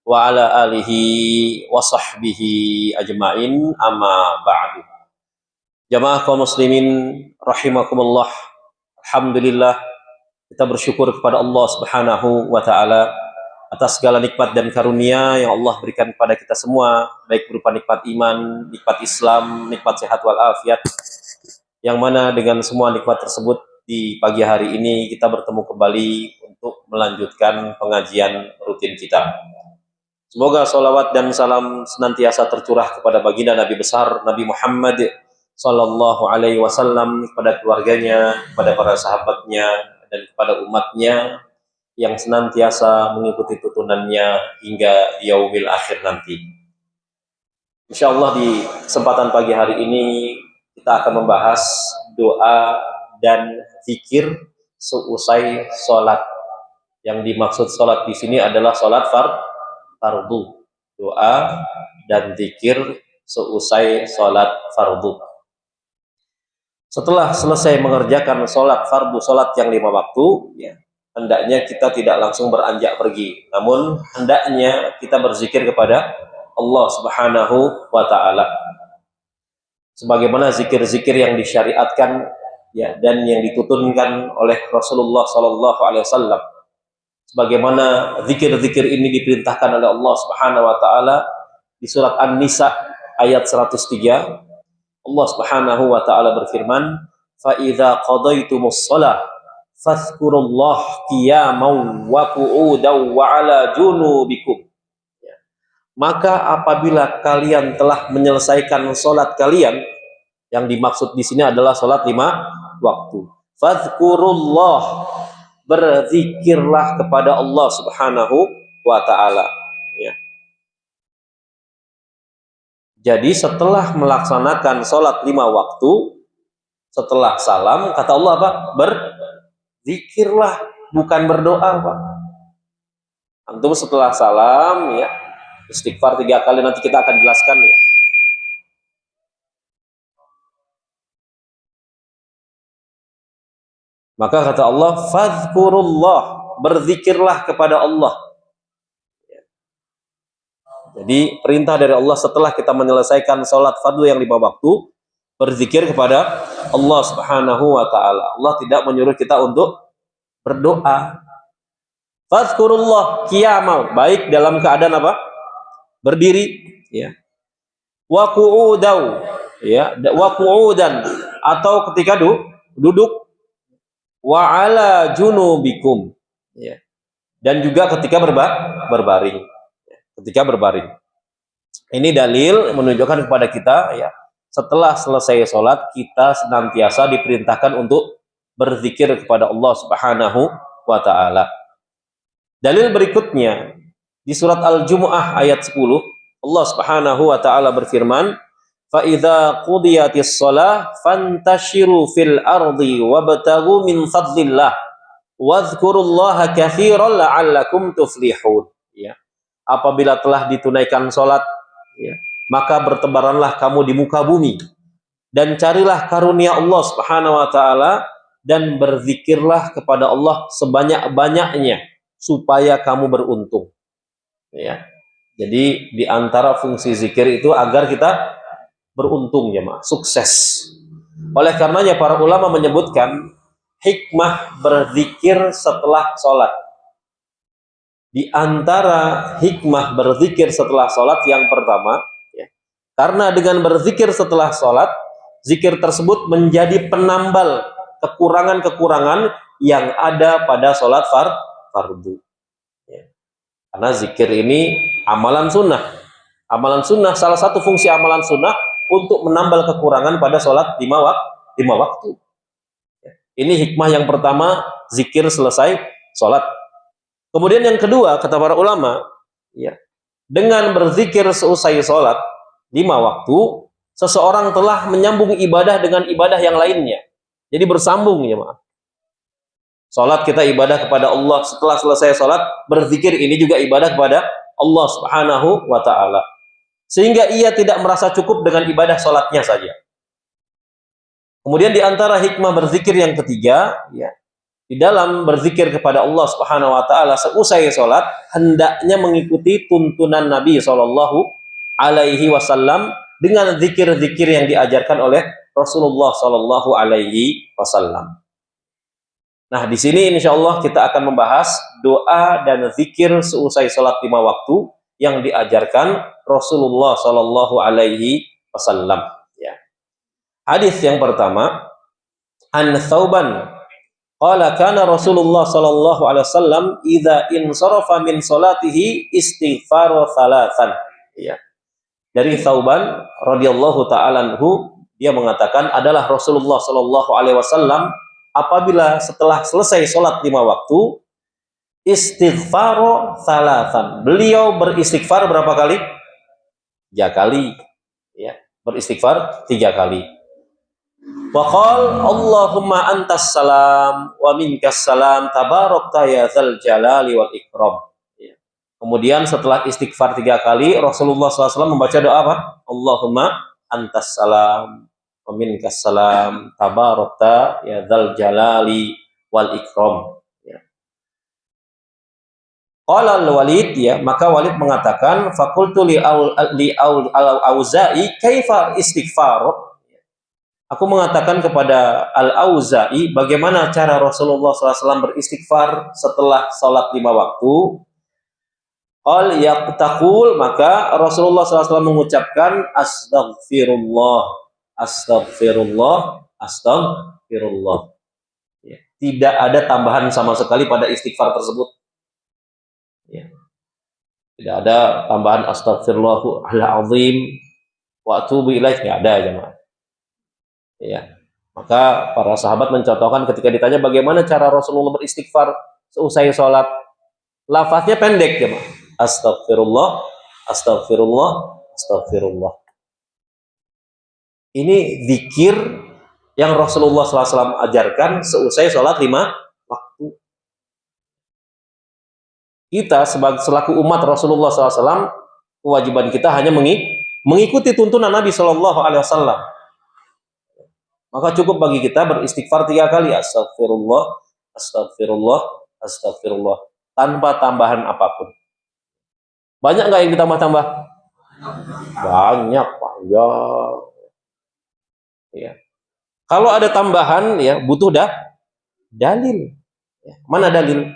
wa ala alihi wa sahbihi ajma'in, amma ba'du. Jamaah kaum muslimin rahimakumullah. Alhamdulillah, kita bersyukur kepada Allah Subhanahu wa taala atas segala nikmat dan karunia yang Allah berikan kepada kita semua, baik berupa nikmat iman, nikmat Islam, nikmat sehat wal afiat, yang mana dengan semua nikmat tersebut di pagi hari ini kita bertemu kembali untuk melanjutkan pengajian rutin kita. Semoga salawat dan salam senantiasa tercurah kepada baginda Nabi besar Nabi Muhammad sallallahu alaihi wasallam, kepada keluarganya, kepada para sahabatnya, dan kepada umatnya yang senantiasa mengikuti tuntunannya hingga di yaumil akhir nanti. Insyaallah di kesempatan pagi hari ini kita akan membahas doa dan zikir seusai sholat. Yang dimaksud sholat di sini adalah sholat fardu. Doa dan zikir seusai sholat fardu. Setelah selesai mengerjakan sholat fardu, sholat yang 5 waktu, ya, hendaknya kita tidak langsung beranjak pergi, namun hendaknya kita berzikir kepada Allah Subhanahu wa ta'ala sebagaimana zikir-zikir yang disyariatkan, ya, dan yang ditutunkan oleh Rasulullah sallallahu alaihi wasallam. Sebagaimana zikir-zikir ini diperintahkan oleh Allah Subhanahu wa taala di surat An-Nisa ayat 103. Allah Subhanahu wa taala berfirman, "Fa idza qadaitumus shalah fadhkurullaha qiyaman wa qu'udan wa 'ala junubikum." Maka apabila kalian telah menyelesaikan sholat kalian, yang dimaksud di sini adalah sholat 5 waktu. Fadhkurullah, berzikirlah kepada Allah Subhanahu wa ta'ala. Ya. Jadi setelah melaksanakan sholat 5 waktu, setelah salam, kata Allah apa? Berzikirlah, bukan berdoa, Pak. Antum setelah salam, ya, istighfar 3 kali, nanti kita akan jelaskan, ya. Maka kata Allah, fadhkurullah, berzikirlah kepada Allah. Jadi perintah dari Allah setelah kita menyelesaikan sholat fardu yang 5 waktu, berzikir kepada Allah Subhanahu wa ta'ala. Allah tidak menyuruh kita untuk berdoa. Fadhkurullah qiyaman, baik dalam keadaan apa? Berdiri, ya. Wa qu'udan, ya, wa qu'udan, atau ketika duduk. Wa 'ala junubikum, ya. Dan juga ketika berbaring. Ketika berbaring. Ini dalil menunjukkan kepada kita, ya, setelah selesai sholat kita senantiasa diperintahkan untuk berzikir kepada Allah Subhanahu wa ta'ala. Dalil berikutnya di surat Al-Jumu'ah ayat 10, Allah Subhanahu wa ta'ala berfirman, "Fa idza qudiyatis shalah fantashiru fil ardi wabtaghu min fadlillah wadhkurullaha katsiran la'allakum tuflihun." Ya. Apabila telah ditunaikan salat, ya, maka bertebaranlah kamu di muka bumi dan carilah karunia Allah Subhanahu wa taala dan berzikirlah kepada Allah sebanyak-banyaknya supaya kamu beruntung. Ya. Jadi di antara fungsi zikir itu agar kita beruntung, jemaah, sukses. Oleh karenanya para ulama menyebutkan hikmah berzikir setelah sholat. Di antara hikmah berzikir setelah sholat yang pertama, ya, karena dengan berzikir setelah sholat, zikir tersebut menjadi penambal kekurangan-kekurangan yang ada pada sholat fardu. Ya. Karena zikir ini amalan sunnah. Amalan sunnah, salah satu fungsi amalan sunnah untuk menambal kekurangan pada sholat 5 waktu. Ini hikmah yang pertama, zikir selesai sholat. Kemudian yang kedua, kata para ulama, ya, dengan berzikir seusai sholat 5 waktu, seseorang telah menyambung ibadah dengan ibadah yang lainnya. Jadi bersambung, ya, maaf. Sholat kita ibadah kepada Allah, setelah selesai sholat, berzikir ini juga ibadah kepada Allah Subhanahu wa ta'ala. Sehingga ia tidak merasa cukup dengan ibadah sholatnya saja. Kemudian di antara hikmah berzikir yang ketiga, ya, di dalam berzikir kepada Allah Subhanahu wa taala seusai salat hendaknya mengikuti tuntunan Nabi sallallahu alaihi wasallam dengan zikir-zikir yang diajarkan oleh Rasulullah sallallahu alaihi wasallam. Nah, di sini insya Allah kita akan membahas doa dan zikir seusai salat 5 waktu yang diajarkan Rasulullah sallallahu alaihi wasallam. Ya. Hadis yang pertama, an Thauban qala kana Rasulullah sallallahu alaihi wasallam idza insarafa min salatihi istighfaru thalathan. Ya. Dari Thauban radhiyallahu taala anhu, dia mengatakan adalah Rasulullah sallallahu alaihi wasallam apabila setelah selesai sholat 5 waktu istighfaru thalathan. Beliau beristighfar berapa kali? 3 kali. Ya, beristighfar 3 kali. Wa qala Allahumma antas salam wa minkas salam tabarakta ya dzal jalali wal ikram. Ya. Kemudian setelah istighfar 3 kali Rasulullah SAW membaca doa apa? Allahumma antas salam wa minkas salam tabarakta ya dzal jalali wal ikram. Ya. Qala al-Walid, ya, maka Walid mengatakan faqultu li al-Auza'i kaifa istighfar. Aku mengatakan kepada Al-Auza'i bagaimana cara Rasulullah SAW beristighfar setelah salat 5 waktu. Qal yaqtaqul, maka Rasulullah SAW mengucapkan astaghfirullah, astaghfirullah, astaghfirullah. Ya. Tidak ada tambahan sama sekali pada istighfar tersebut. Ya. Tidak ada tambahan astaghfirullahaladzim wa atubu ilaih, tidak ada jemaah. Ya. Maka para sahabat mencontohkan ketika ditanya bagaimana cara Rasulullah beristighfar seusai sholat, lafaznya pendek jemaah. Astaghfirullah, astaghfirullah, astaghfirullah. Ini zikir yang Rasulullah SAW ajarkan seusai sholat 5 waktu. Kita selaku umat Rasulullah SAW, kewajiban kita hanya mengikuti tuntunan Nabi SAW. Maka cukup bagi kita beristighfar 3 kali, astagfirullah, astagfirullah, astagfirullah, tanpa tambahan apapun. Banyak nggak yang ditambah-tambah? Banyak, panjang. Ya. Kalau ada tambahan, ya butuh dalil. Ya. Mana dalil?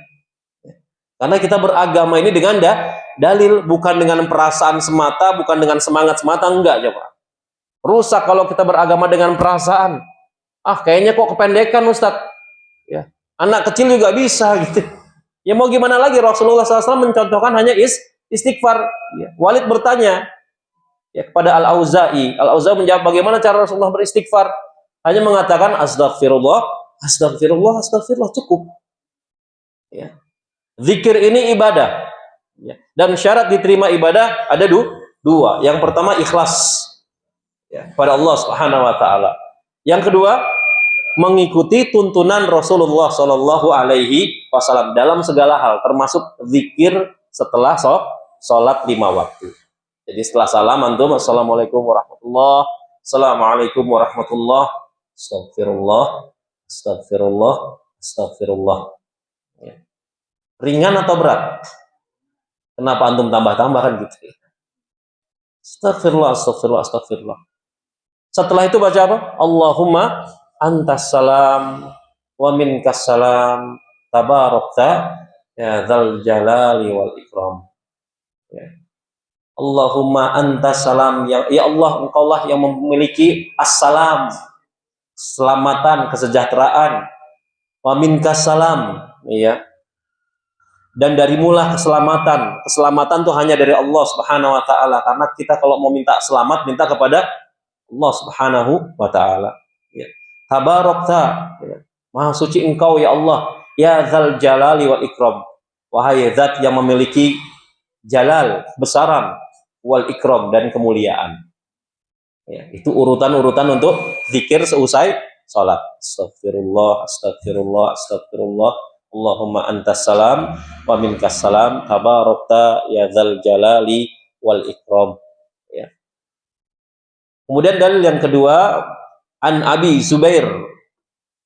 Ya. Karena kita beragama ini dengan dalil, bukan dengan perasaan semata, bukan dengan semangat semata, enggak coba. Rusak kalau kita beragama dengan perasaan. Kayaknya kok kependekan Ustadz. Ya. Anak kecil juga bisa gitu. Ya mau gimana lagi, Rasulullah SAW mencontohkan hanya istighfar. Ya. Walid bertanya ya kepada Al-Auza'i. Al-Auza'i menjawab bagaimana cara Rasulullah beristighfar. Hanya mengatakan astagfirullah, astagfirullah, astagfirullah, cukup. Ya. Zikir ini ibadah. Ya. Dan syarat diterima ibadah ada 2. Yang pertama ikhlas. Ya, pada Allah Subhanahu wa taala. Yang kedua, mengikuti tuntunan Rasulullah sallallahu alaihi wasallam dalam segala hal, termasuk zikir setelah salat 5 waktu. Jadi setelah salam antum assalamualaikum warahmatullah, assalamualaikum warahmatullah, astagfirullah, astagfirullah, astagfirullah. Ya. Ringan atau berat? Kenapa antum tambah-tambah kan gitu? Astagfirullah, astagfirullah, astagfirullah. Setelah itu baca apa? Allahumma antas salam wa minkas salam tabarakta ya dzal jalali wal ikram. Ya. Allahumma antas salam, ya Allah, engkaulah yang memiliki assalam, keselamatan, kesejahteraan. Wa minkas salam, ya. Dan darimulah keselamatan. Keselamatan itu hanya dari Allah Subhanahu wa taala, karena kita kalau mau minta selamat minta kepada Allah Subhanahu wa taala. Ya. Tabarakta, ya. Maha suci engkau ya Allah, ya dzal jalali wal ikram. Wahai zat yang memiliki jalal, kebesaran, wal ikram, dan kemuliaan. Ya, itu urutan-urutan untuk zikir seusai salat. Astagfirullah, astagfirullah, astagfirullah. Allahumma antas salam wa minkas salam tabarakta ya dzal jalali wal ikram. Ya. Kemudian dalil yang kedua, an Abi Zubair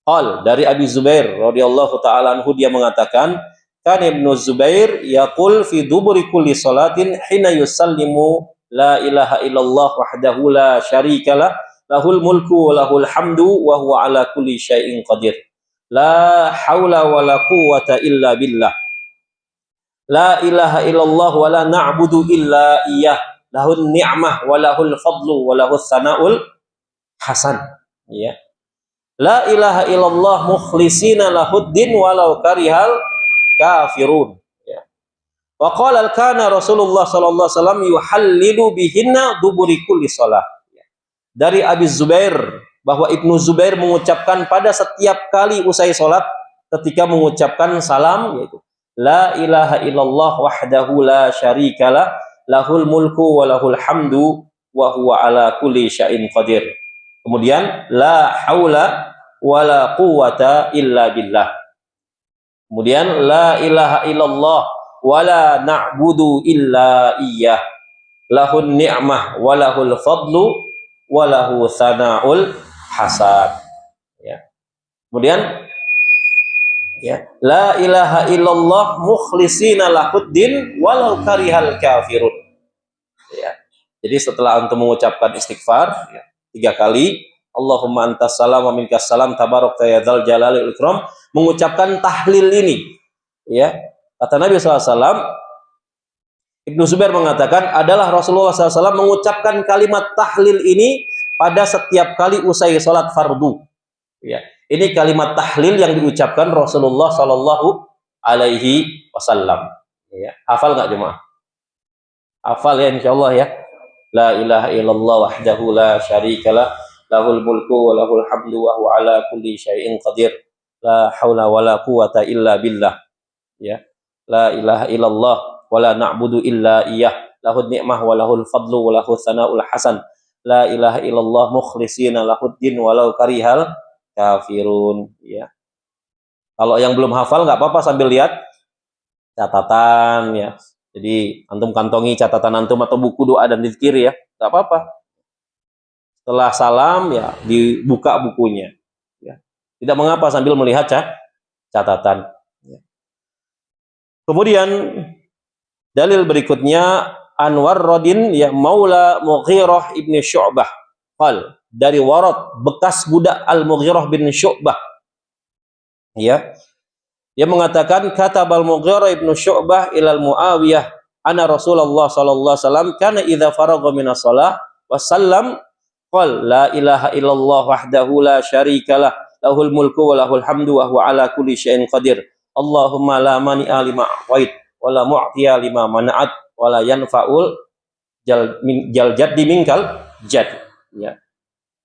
Qal dari Abi Zubair radhiyallahu taala anhu dia mengatakan, kan Ibnu Zubair yaqul fi duburi kulli salatin hina yusallimu la ilaha illallah wahdahu la syarikalah lahul mulku wa lahul hamdu wa huwa ala kulli syai'in qadir. La haula wa la quwwata illa billah. La ilaha illallah wa la na'budu illa iyyah. Lahul ni'mah wa lahul fadlu wa lahus sana'ul hasan. Ya. La ilaha illallah mukhlisina lahuddin walau karihal kafirun. Ya. Wa qala kana Rasulullah sallallahu alaihi wasallam yuhallilu bihinna duburi kulli shalah. Ya. Dari Abi Zubair bahwa Ibnu Zubair mengucapkan pada setiap kali usai salat ketika mengucapkan salam yaitu la ilaha illallah wahdahu la syarikalah lahul mulku wa lahul hamdu wa huwa ala kulli syai'in qadir. Kemudian la haula wala quwwata illa billah. Kemudian la ilaha illallah wala na'budu illa iyyah. Lahun ni'mah walahul fadlu walahu sana'ul hasan. Ya. Kemudian ya, la ilaha illallah mukhlisina lahuddin walau karihal kafirun. Ya. Jadi setelah antum mengucapkan istighfar ya, 3 kali, Allahumma antas salam wa minkas salam tabarakta ya dzal jalali wal ikram, mengucapkan tahlil ini ya. Kata Nabi SAW, Ibnu Zubair mengatakan adalah Rasulullah SAW mengucapkan kalimat tahlil ini pada setiap kali usai salat fardu ya. Ini kalimat tahlil yang diucapkan Rasulullah Sallallahu Alaihi Wasallam ya. Hafal nggak jemaah? Hafal ya insyaallah ya. La ilaha illallah wahdahu la syarikalah lahul mulku wa lahul hamdu wa huwa ala kulli syai'in qadir. La haula wa la quwwata illa billah. Ya. La ilaha illallah wa la na'budu illa iyyah. Lahud ni'mah wa lahul fadlu wa lahus sana'ul hasan. La ilaha illallah mukhlisina lahuddin walau karihal kafirun ya. Kalau yang belum hafal nggak apa-apa sambil lihat catatan ya. Jadi antum kantongi catatan antum atau buku doa dan zikir ya, nggak apa-apa. Setelah salam ya dibuka bukunya. Ya. Tidak mengapa sambil melihat catatan. Ya. Kemudian dalil berikutnya Anwar Rodin ya Maula Mughirah ibn Syu'bah. Qal dari Warad bekas budak Al-Mughirah bin Syu'bah. Ya. Dia mengatakan katabal Mughirah ibn Syu'bah ilal Muawiyah anna Rasulullah sallallahu alaihi wasallam kana idza faragha minas shalah wa sallam qala la ilaha illallah wahdahu la syarikalah lahul mulku wa lahul hamdu wa huwa ala kulli syai'in qadir. Allahumma la mani'a lima a'tait wa la mu'tiya lima mana'at wa la yanfa'ul jal jaddi minkal jad. Ya.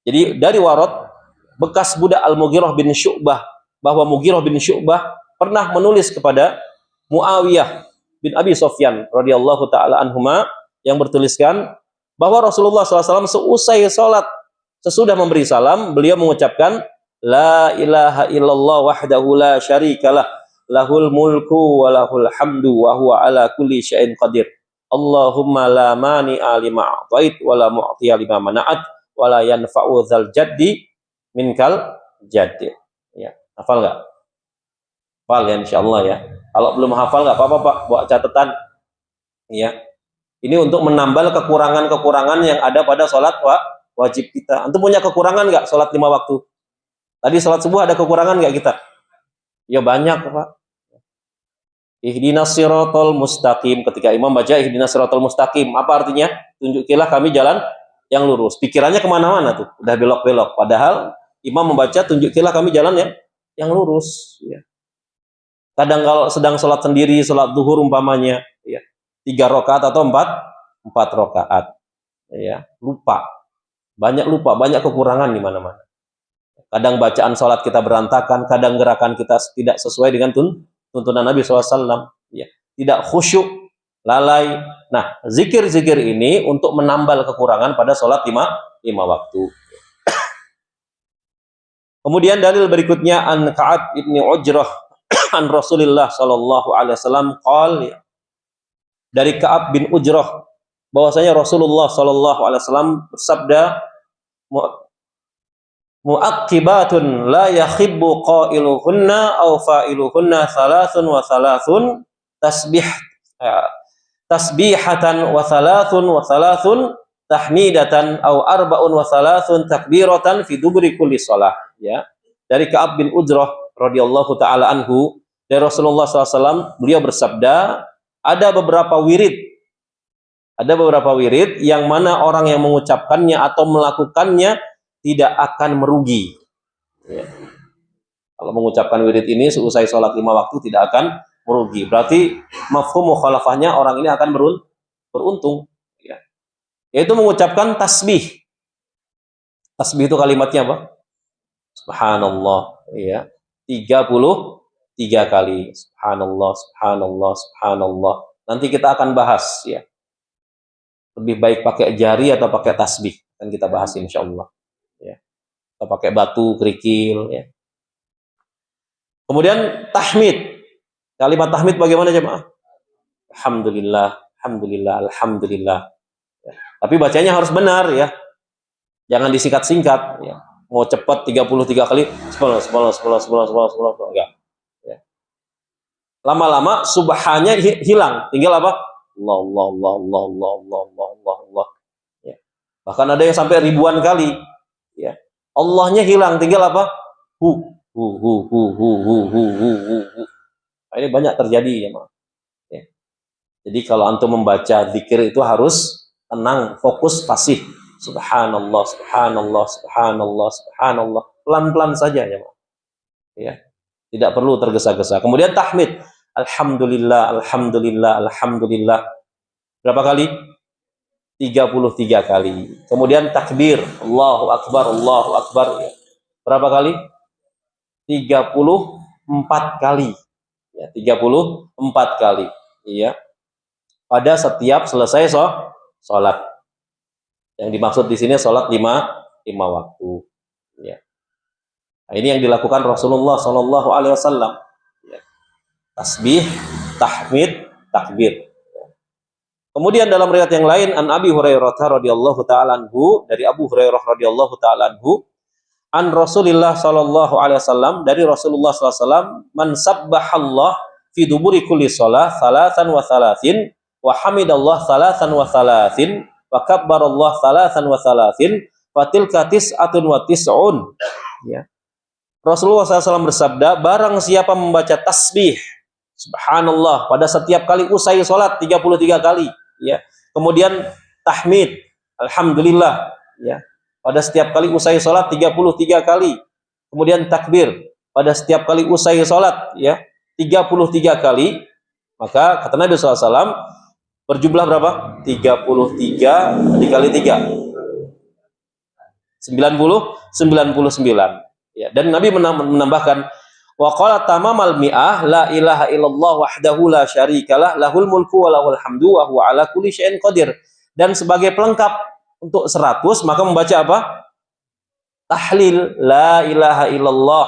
Jadi dari Warad bekas budak Al-Mughirah bin Syu'bah bahwa Mughirah bin Syu'bah pernah menulis kepada Muawiyah bin Abi Sufyan radhiyallahu taala anhuma yang bertuliskan bahwa Rasulullah SAW seusai salat sesudah memberi salam beliau mengucapkan la ilaha illallah wahdahu la syarikalah lahul mulku wa lahul hamdu wa huwa ala kulli syai'in qadir. Allahumma la mani'a lima a'tait wa la mu'tiya lima mana'at wa la yanfa'u dzal jaddi minkal jaddi. Ya, hafal enggak? Hafal ya insyaallah ya. Kalau belum hafal nggak apa-apa Pak, buat catatan. Ya. Ini untuk menambal kekurangan-kekurangan yang ada pada sholat wajib kita. Antum punya kekurangan nggak sholat 5 waktu? Tadi sholat subuh ada kekurangan nggak kita? Ya banyak Pak. Ihdinas siratal mustaqim. Ketika imam baca ihdinas siratal mustaqim, apa artinya? Tunjukilah kami jalan yang lurus. Pikirannya kemana-mana tuh, udah belok-belok. Padahal imam membaca tunjukilah kami jalan yang lurus. Ya. Kadang kalau sedang sholat sendiri, sholat zuhur umpamanya, ya, 3 rakaat atau 4 rakaat, ya, lupa, banyak kekurangan di mana-mana. Kadang bacaan sholat kita berantakan, kadang gerakan kita tidak sesuai dengan tuntunan Nabi SAW, ya, tidak khusyuk, lalai. Nah, zikir-zikir ini untuk menambal kekurangan pada sholat 5 waktu. Kemudian dalil berikutnya an Ka'ab ibn Ujrah an Rasulullah sallallahu alaihi wasallam qol dari Ka'ab bin Ujrah bahwasanya Rasulullah sallallahu alaihi wasallam bersabda mu'aqqibatun la yakhibbu qailuhunna aw fa'iluhunna thalathun wa thalathun tasbih tasbihatan wa thalathun tahmidatan aw arba'un wa thalathun takbiratan fi duburi kulli shalah. Ya, dari Ka'ab bin Ujrah radhiyallahu taala anhu, dari Rasulullah SAW, beliau bersabda, ada beberapa wirid yang mana orang yang mengucapkannya atau melakukannya tidak akan merugi. Ya. Kalau mengucapkan wirid ini seusai sholat 5 waktu tidak akan merugi. Berarti mafhum mukhalafahnya orang ini akan beruntung. Ya. Yaitu mengucapkan tasbih. Tasbih itu kalimatnya apa? Subhanallah. Ya. 33 kali. Subhanallah, subhanallah, subhanallah. Nanti kita akan bahas, ya. Lebih baik pakai jari atau pakai tasbih. Akan kita bahas insyaallah. Ya. Atau pakai batu, kerikil, ya. Kemudian tahmid. Kalimat tahmid bagaimana jemaah? Alhamdulillah, alhamdulillah, alhamdulillah. Ya. Tapi bacanya harus benar, ya. Jangan disingkat-singkat, ya. Mau cepat 33 kali, enggak. Ya. Lama-lama subhannya hilang, tinggal apa? Allah, Allah, Allah, Allah, Allah, Allah, Allah, Allah, Allah. Ya. Bahkan ada yang sampai ribuan kali. Ya. Allahnya hilang, tinggal apa? Hu. Nah, ini banyak terjadi, ya, Mak. Ya. Jadi kalau antum membaca zikir itu harus tenang, fokus, fasih. Subhanallah, subhanallah, subhanallah, subhanallah. Pelan-pelan saja, ya, Mak. Ya. Tidak perlu tergesa-gesa. Kemudian tahmid. Alhamdulillah, alhamdulillah, alhamdulillah. Berapa kali? 33 kali. Kemudian takbir. Allahu akbar, Allahu akbar. Ya. Berapa kali? 34 kali. Ya, 34 kali. Iya. Pada setiap selesai sholat. Yang dimaksud di sini sholat 5 waktu. Ya. Nah, ini yang dilakukan Rasulullah SAW. Ya. Tasbih, tahmid, takbir. Kemudian dalam riwayat yang lain, an Abi Hurairah radhiyallahu taala anhu, dari Abu Hurairah radhiyallahu taala anhu, an Rasulillah sallallahu alaihi wasallam, dari Rasulullah sallallahu alaihi wasallam, man sabbahallah fi duburi kulli shalah salatan wa salatin wa hamidallah salatan wa salatin wa kabbarallah salatan wa salatin wa tilka tis'atun wa tis'un. Ya. Rasulullah SAW bersabda, barang siapa membaca tasbih subhanallah pada setiap kali usai salat 33 kali, ya. Kemudian tahmid alhamdulillah, ya, pada setiap kali usai salat 33 kali. Kemudian takbir pada setiap kali usai salat, ya, 33 kali. Maka kata Nabi SAW, berjumlah berapa? 33 dikali 3 99. Ya, dan Nabi menambahkan, wa qala tamamal mi'ah la ilaha illallah wahdahu la syarikalah lahul mulku wa lahul hamdu wa huwa ala kulli syai'in qadir. Dan sebagai pelengkap untuk 100 maka membaca apa? Tahlil la ilaha illallah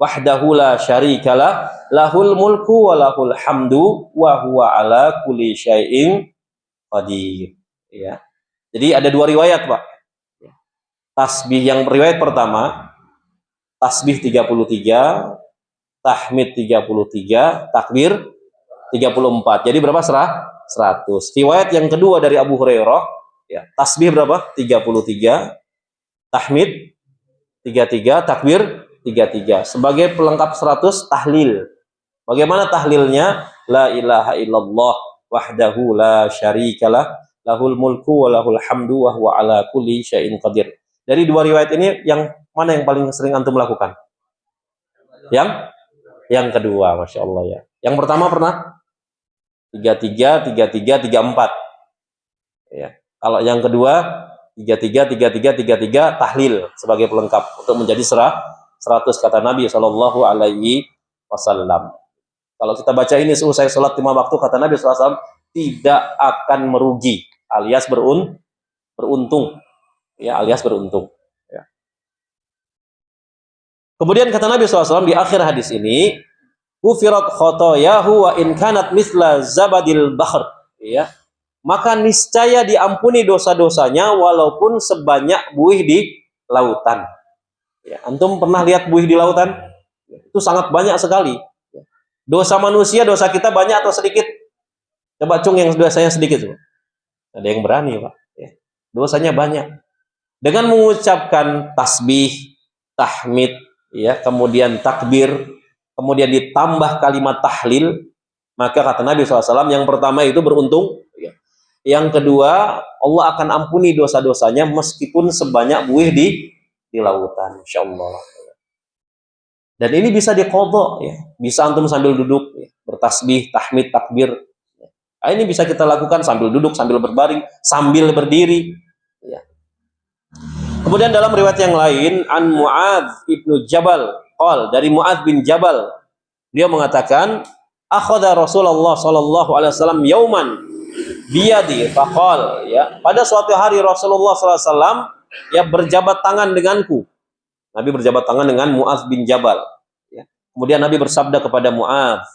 wahdahu la syarikalah lahul mulku wa lahul hamdu wa huwa ala kulli syai'in qadir. Ya. Jadi ada 2 riwayat, Pak. Tasbih yang riwayat pertama, tasbih 33, tahmid 33, takbir 34. Jadi berapa? 100. Riwayat yang kedua dari Abu Hurairah, ya, tasbih berapa? 33, tahmid 33, takbir 33. Sebagai pelengkap 100, tahlil. Bagaimana tahlilnya? La ilaha illallah wahdahu la syarikalah lahul mulku wa lahul hamdu wa huwa ala kulli syai'in qadir. Dari 2 riwayat ini, yang mana yang paling sering antum lakukan? Yang kedua, Masya Allah, ya. Yang pertama pernah? 33, 34. Ya. Kalau yang kedua, 33, tahlil sebagai pelengkap untuk menjadi 100 kata Nabi Shallallahu Alaihi Wasallam. Kalau kita baca ini selesai sholat 5 waktu, kata Nabi SAW, tidak akan merugi, alias beruntung. Ya, alias beruntung. Ya. Kemudian kata Nabi SAW di akhir hadis ini, "Ghufirat khotoyahu wa in kanat misla zabadil bahr." Ya. Maka niscaya diampuni dosa-dosanya walaupun sebanyak buih di lautan. Ya, antum pernah lihat buih di lautan? Itu sangat banyak sekali. Dosa manusia, dosa kita banyak atau sedikit? Coba cung yang dosanya sedikit. Ada yang berani, Pak. Ya. Dosanya banyak. Dengan mengucapkan tasbih, tahmid, ya, kemudian takbir, kemudian ditambah kalimat tahlil, maka kata Nabi SAW, yang pertama itu beruntung, ya. Yang kedua, Allah akan ampuni dosa-dosanya meskipun sebanyak buih di lautan, insya Allah. Dan ini bisa diqadha, ya. Bisa antum sambil duduk, ya, bertasbih, tahmid, takbir. Nah, ini bisa kita lakukan sambil duduk, sambil berbaring, sambil berdiri. Ya. Kemudian dalam riwayat yang lain, an Mu'adz ibnu Jabal, dari Mu'adz bin Jabal, dia mengatakan, akhadha Rasulullah sallallahu alaihi wasallam yauman biyadi faqal, ya, pada suatu hari Rasulullah sallallahu alaihi wasallam ya berjabat tangan denganku. Nabi berjabat tangan dengan Mu'adz bin Jabal, ya. Kemudian Nabi bersabda kepada Mu'adz,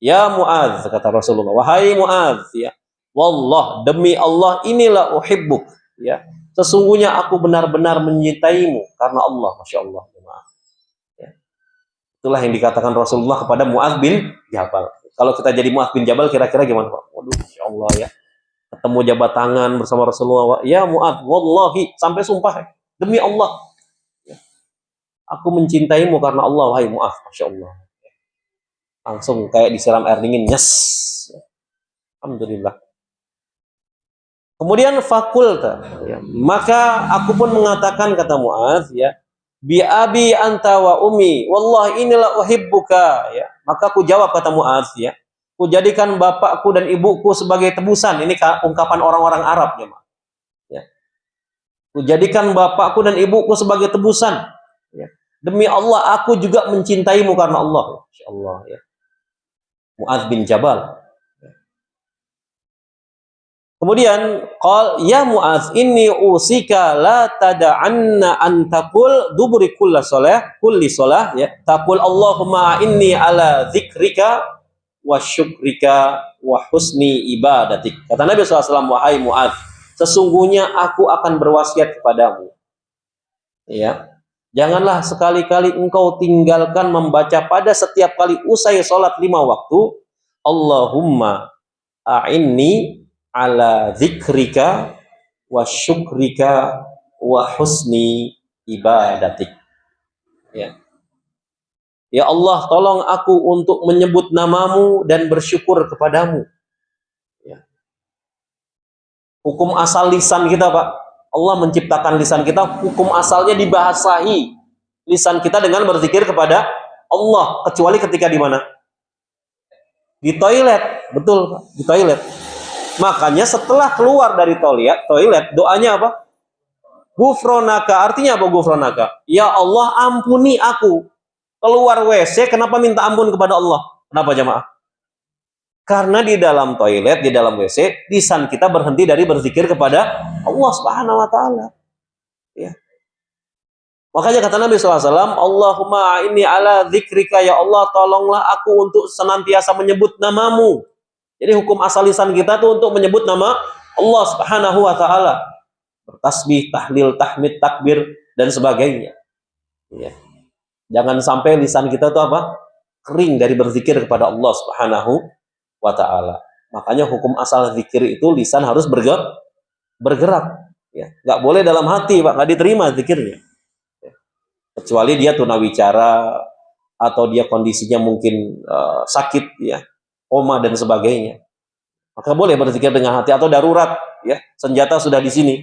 ya Mu'adz, kata Rasulullah, wahai Mu'adz, ya, wallah, demi Allah, inilah uhibbuk, ya, sesungguhnya aku benar-benar menyintaimu karena Allah. Masya Allah. Ya. Itulah yang dikatakan Rasulullah kepada Mu'adz bin Jabal. Kalau kita jadi Mu'adz bin Jabal, kira-kira gimana, Pak? Waduh, Masya Allah, ya. Ketemu jabat tangan bersama Rasulullah, ya Mu'adz, wallahi, sampai sumpah, demi Allah, ya, aku mencintaimu karena Allah, wahai Mu'adz. Masya Allah. Langsung kayak disiram air dingin, nyes. Alhamdulillah. Kemudian fakulta, ya, maka aku pun mengatakan, kata Mu'adz, ya, bi abi anta wa ummi, wallah inilah uhibbuka, ya. Maka aku jawab, kata Mu'adz, ya, ku jadikan bapakku dan ibuku sebagai tebusan. Ini ungkapan orang-orang Arab, ya. Ku jadikan bapakku dan ibuku sebagai tebusan, ya. Demi Allah, aku juga mencintaimu karena Allah. Insyaallah, ya. Mu'adz bin Jabal. Kemudian qal ya Mu'adz, inni usika la tada'anna an taqul duburi kulli shalah, ya, taqul Allahumma inni ala dzikrika wa syukrika wa husni ibadatik. Kata Nabi SAW, wahai Mu'adz, sesungguhnya aku akan berwasiat kepadamu, ya, janganlah sekali-kali engkau tinggalkan membaca pada setiap kali usai sholat 5 waktu, Allahumma a'inni ala dzikrika wa syukrika wa husni ibadatik. Ya. Ya Allah, tolong aku untuk menyebut namamu dan bersyukur kepadamu. Ya. Hukum asal lisan kita, Pak. Allah menciptakan lisan kita, hukum asalnya dibahasahi lisan kita dengan berzikir kepada Allah, kecuali ketika di mana? Di toilet. Betul, Pak, di toilet. Makanya setelah keluar dari toilet, doanya apa? Gufronaka. Artinya apa gufronaka? Ya Allah, ampuni aku. Keluar WC, kenapa minta ampun kepada Allah? Kenapa jamaah? Karena di dalam toilet, di dalam WC, lisan kita berhenti dari berzikir kepada Allah Subhanahu wa Ta'ala. Ya. Makanya kata Nabi SAW, Allahumma inni ala dzikrika, ya Allah, tolonglah aku untuk senantiasa menyebut namamu. Jadi hukum asal lisan kita tuh untuk menyebut nama Allah Subhanahu wa Ta'ala. Bertasbih, tahlil, tahmid, takbir, dan sebagainya. Ya. Jangan sampai lisan kita tuh apa? Kering dari berzikir kepada Allah Subhanahu wa Ta'ala. Makanya hukum asal zikir itu lisan harus bergerak. Ya. Nggak boleh dalam hati, Pak. Nggak diterima zikirnya. Ya. Kecuali dia tunawicara atau dia kondisinya mungkin sakit, ya, koma dan sebagainya, maka boleh berzikir dengan hati, atau darurat, ya, senjata sudah di sini,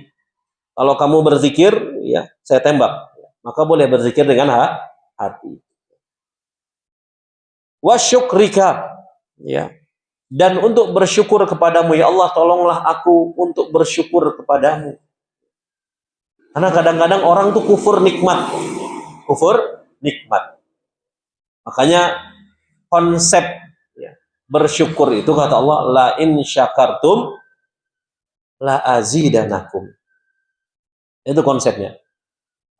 kalau kamu berzikir, ya, saya tembak, maka boleh berzikir dengan hati. Wa syukrika, ya, dan untuk bersyukur kepadamu, ya Allah, tolonglah aku untuk bersyukur kepadamu. Karena kadang-kadang orang tuh kufur nikmat. Makanya konsep bersyukur itu, kata Allah, la in syakartum la azidanakum. Itu konsepnya.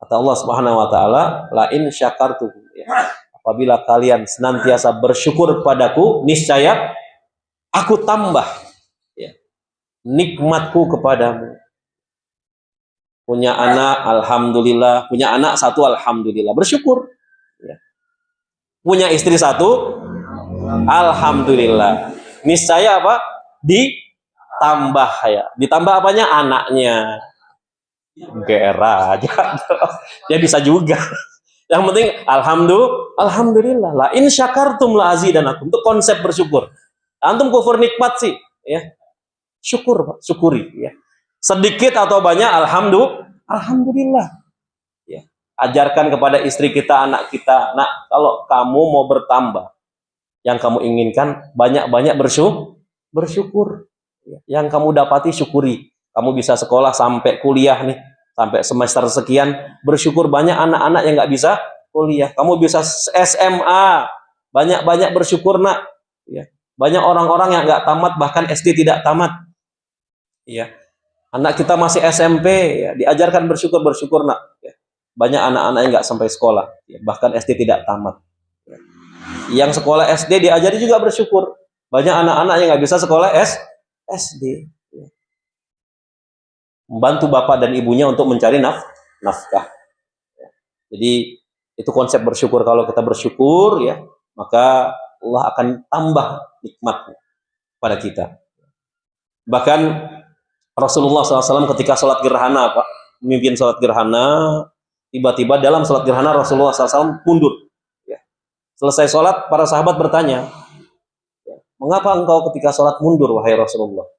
Kata Allah Subhanahu wa Ta'ala, la in syakartum, ya, apabila kalian senantiasa bersyukur padaku, niscaya aku tambah, ya, nikmatku kepadamu. Punya anak, alhamdulillah. Punya anak satu, alhamdulillah. Bersyukur. Ya. Punya istri satu, alhamdulillah. Niscaya apa? Ditambah ya. Ditambah apanya? Anaknya. Gera aja. Ya bisa juga. Yang penting alhamdulillah. La in syakartum la azidanakum. Itu konsep bersyukur. Antum kufur nikmat sih, ya. Syukur, Pak. Syukuri, ya. Sedikit atau banyak, alhamdulillah. Ya. Ajarkan kepada istri kita, anak kita, nak, kalau kamu mau bertambah, yang kamu inginkan banyak-banyak bersyukur. Yang kamu dapati syukuri. Kamu bisa sekolah sampai kuliah nih, sampai semester sekian, bersyukur. Banyak anak-anak yang nggak bisa kuliah. Kamu bisa SMA, banyak-banyak bersyukur, nak. Ya. Banyak orang-orang yang nggak tamat, bahkan SD tidak tamat. Ya. Anak kita masih SMP, ya, diajarkan bersyukur, nak. Ya. Banyak anak-anak yang nggak sampai sekolah, ya, bahkan SD tidak tamat. Ya. Yang sekolah SD diajari juga bersyukur. Banyak anak-anak yang nggak bisa sekolah SD. Ya. Membantu bapak dan ibunya untuk mencari nafkah. Ya. Jadi itu konsep bersyukur. Kalau kita bersyukur, ya, maka Allah akan tambah nikmat pada kita. Bahkan Rasulullah SAW ketika sholat gerhana, Pak, memimpin sholat gerhana, tiba-tiba dalam sholat gerhana Rasulullah SAW mundur. Ya. Selesai sholat, para sahabat bertanya, mengapa engkau ketika sholat mundur, wahai Rasulullah?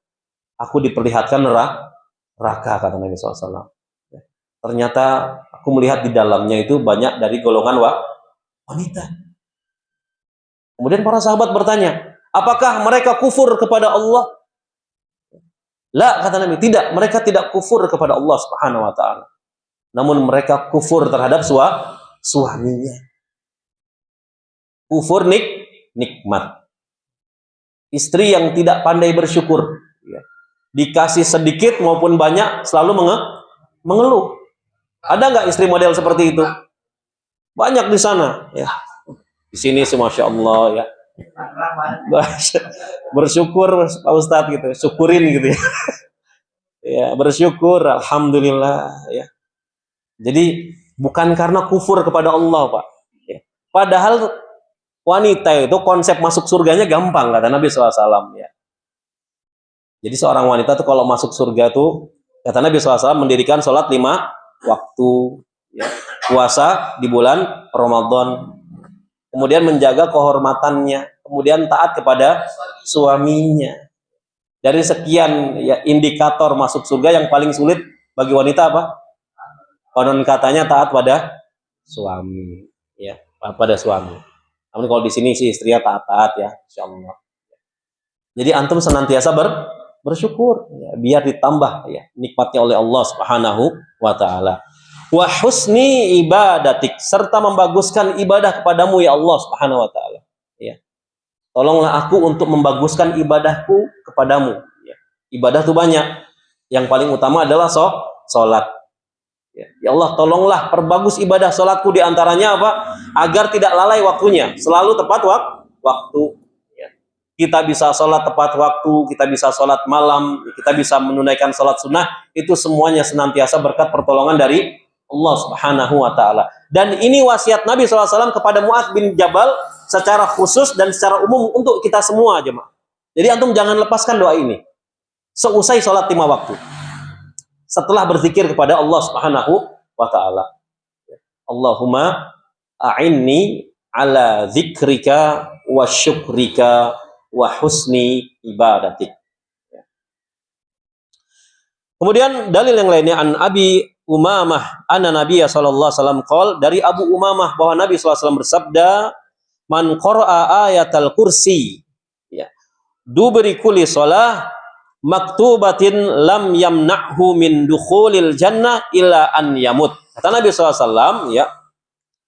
Aku diperlihatkan neraka, kata Nabi SAW. Ya. Ternyata aku melihat di dalamnya itu banyak dari golongan wanita. Kemudian para sahabat bertanya, apakah mereka kufur kepada Allah? La, kata Nabi, tidak, mereka tidak kufur kepada Allah Subhanahu wa taala. Namun mereka kufur terhadap suaminya. Kufur nikmat. Istri yang tidak pandai bersyukur, ya. Dikasih sedikit maupun banyak selalu mengeluh. Ada nggak istri model seperti itu? Banyak di sana, ya. Di sini sih Masya Allah, ya. Bersyukur Pak Ustadz gitu, syukurin gitu, ya. Ya, bersyukur, alhamdulillah, ya. Jadi bukan karena kufur kepada Allah, Pak. Ya. Padahal wanita itu konsep masuk surganya gampang, kata Nabi SAW, ya. Jadi seorang wanita tuh kalau masuk surga tuh, kata Nabi SAW, mendirikan sholat 5 waktu, ya. Puasa di bulan Ramadan, kemudian menjaga kehormatannya, kemudian taat kepada suaminya. Dari sekian, ya, indikator masuk surga, yang paling sulit bagi wanita apa? Konon katanya taat pada suami, ya, taat pada suami. Namun kalau di sini sih istrinya taat-taat, ya, insyaallah. Jadi antum senantiasa bersyukur, ya, biar ditambah, ya, nikmatnya oleh Allah Subhanahu wa taala. Wa husni ibadatik, serta membaguskan ibadah kepadamu, ya Allah Subhanahu wa taala. Ya. Tolonglah aku untuk membaguskan ibadahku kepadamu. Ya. Ibadah itu banyak. Yang paling utama adalah sholat. Ya Allah, tolonglah perbagus ibadah sholatku, diantaranya apa? Agar tidak lalai waktunya, selalu tepat waktu. Ya. Kita bisa sholat tepat waktu, kita bisa sholat malam, kita bisa menunaikan sholat sunnah. Itu semuanya senantiasa berkat pertolongan dari Allah Subhanahu wa taala. Dan ini wasiat Nabi SAW kepada Mu'adz bin Jabal secara khusus dan secara umum untuk kita semua, jemaah. Jadi antum jangan lepaskan doa ini seusai sholat 5 waktu, setelah berzikir kepada Allah Subhanahu wa taala. Allahumma a'inni ala dzikrika wa syukrika wa husni ibadatik. Kemudian dalil yang lainnya, an Abi Umamah anna Nabiya sallallahu alaihi wasallam qol, dari Abu Umamah bahwa Nabi sallallahu alaihi wasallam bersabda, man qara'a ayatal kursi, ya, dubri kulli shalah maktubatin lam yamna'hu min dukhulil jannah illa an yamut. Kata Nabi SAW, ya,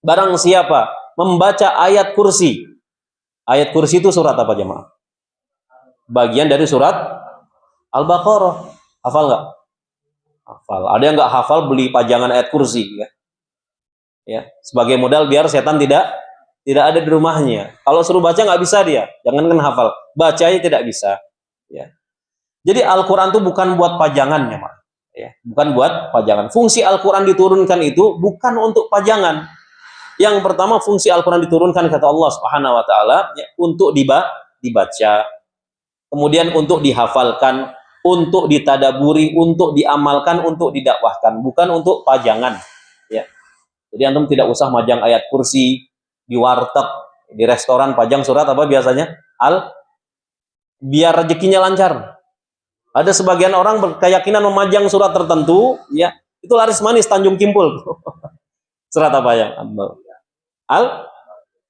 barang siapa membaca ayat kursi. Ayat kursi itu surat apa, jemaah? Bagian dari surat Al-Baqarah. Hafal nggak? Hafal. Ada yang nggak hafal, beli pajangan ayat kursi, ya. Ya, sebagai modal biar setan tidak ada di rumahnya. Kalau suruh baca nggak bisa dia, jangankan hafal, bacanya tidak bisa. Ya. Jadi Al-Quran itu bukan buat pajangannya, Mak. Ya, bukan buat pajangan. Fungsi Al-Quran diturunkan itu bukan untuk pajangan. Yang pertama, fungsi Al-Quran diturunkan kata Allah Subhanahu Wa Taala ya, untuk dibaca, kemudian untuk dihafalkan, untuk ditadaburi, untuk diamalkan, untuk didakwahkan, bukan untuk pajangan. Ya. Jadi antum tidak usah majang ayat kursi di warteg, di restoran pajang surat apa biasanya? Biar rezekinya lancar. Ada sebagian orang berkeyakinan memajang surat tertentu, ya itu laris manis Tanjung Kimpul. Surat apa ya? Al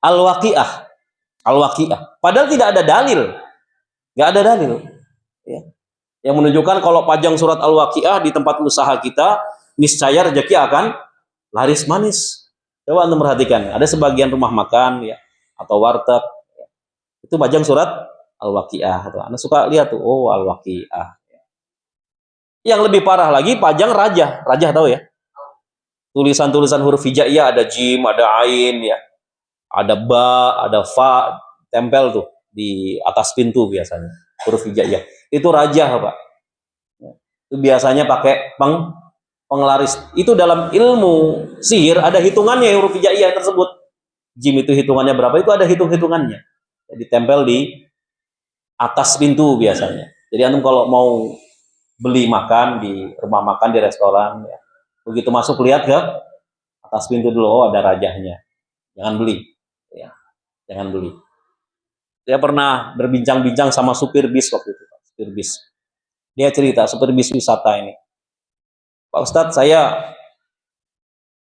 Al-Waqiah. Al-Waqiah. Padahal tidak ada dalil. Nggak ada dalil. Ya. Yang menunjukkan kalau pajang surat Al-Waqiah di tempat usaha kita, niscaya rezeki akan laris manis. Coba Anda perhatikan, ada sebagian rumah makan ya atau warteg ya, itu pajang surat Al-Waqiah. Anda suka lihat tuh, oh Al-Waqiah. Yang lebih parah lagi pajang rajah. Rajah tahu ya? Tulisan-tulisan huruf hijaiyah, ada jim, ada ain ya. Ada ba, ada fa, tempel tuh di atas pintu biasanya. Huruf hijaiyah. Itu rajah, Pak. Itu biasanya pakai penglaris. Itu dalam ilmu sihir ada hitungannya huruf hijaiyah tersebut. Jim itu hitungannya berapa? Itu ada hitung-hitungannya. Ditempel di atas pintu biasanya. Jadi antum kalau mau beli makan di rumah makan di restoran ya. Begitu masuk lihat ke atas pintu dulu, oh ada rajahnya. Jangan beli. Ya. Jangan beli. Saya pernah berbincang-bincang sama supir bis waktu itu, supir bis. Dia cerita supir bis wisata ini. Pak Ustadz, saya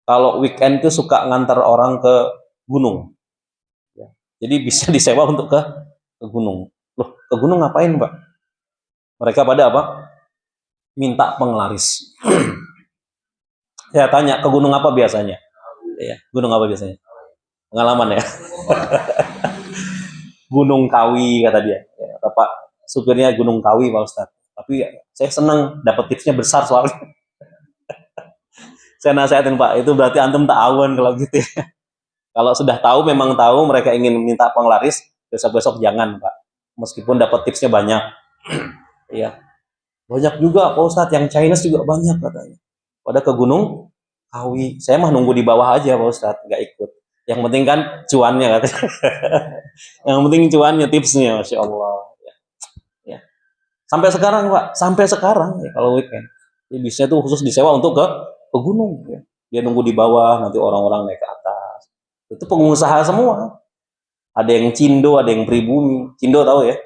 kalau weekend itu suka ngantar orang ke gunung. Ya. Jadi bisa disewa untuk ke gunung. Loh, ke gunung ngapain, Pak? Mereka pada apa? Minta penglaris. Saya tanya, ke gunung apa biasanya? Ya, gunung apa biasanya? Pengalaman ya. Gunung Kawi kata dia. Ya, Bapak supirnya Gunung Kawi Pak Ustadz. Tapi saya senang dapat tipsnya besar soalnya. Saya nasihatin Pak, itu berarti antum ta'awun kalau gitu ya. Kalau sudah tahu memang tahu mereka ingin minta penglaris, besok-besok jangan Pak. Meskipun dapat tipsnya banyak. Iya. Banyak juga Pak Ustadz, yang Chinese juga banyak katanya. Pada ke Gunung Kawi. Saya mah nunggu di bawah aja Pak Ustadz, nggak ikut. Yang penting kan cuannya katanya. Yang penting cuannya, tipsnya, Masya Allah. Ya. Sampai sekarang Pak, sampai sekarang ya, kalau weekend. Jadi bisnya tuh khusus disewa untuk ke gunung. Ya. Dia nunggu di bawah, nanti orang-orang naik ke atas. Itu pengusaha semua. Ada yang cindo, ada yang pribumi. Cindo tahu ya?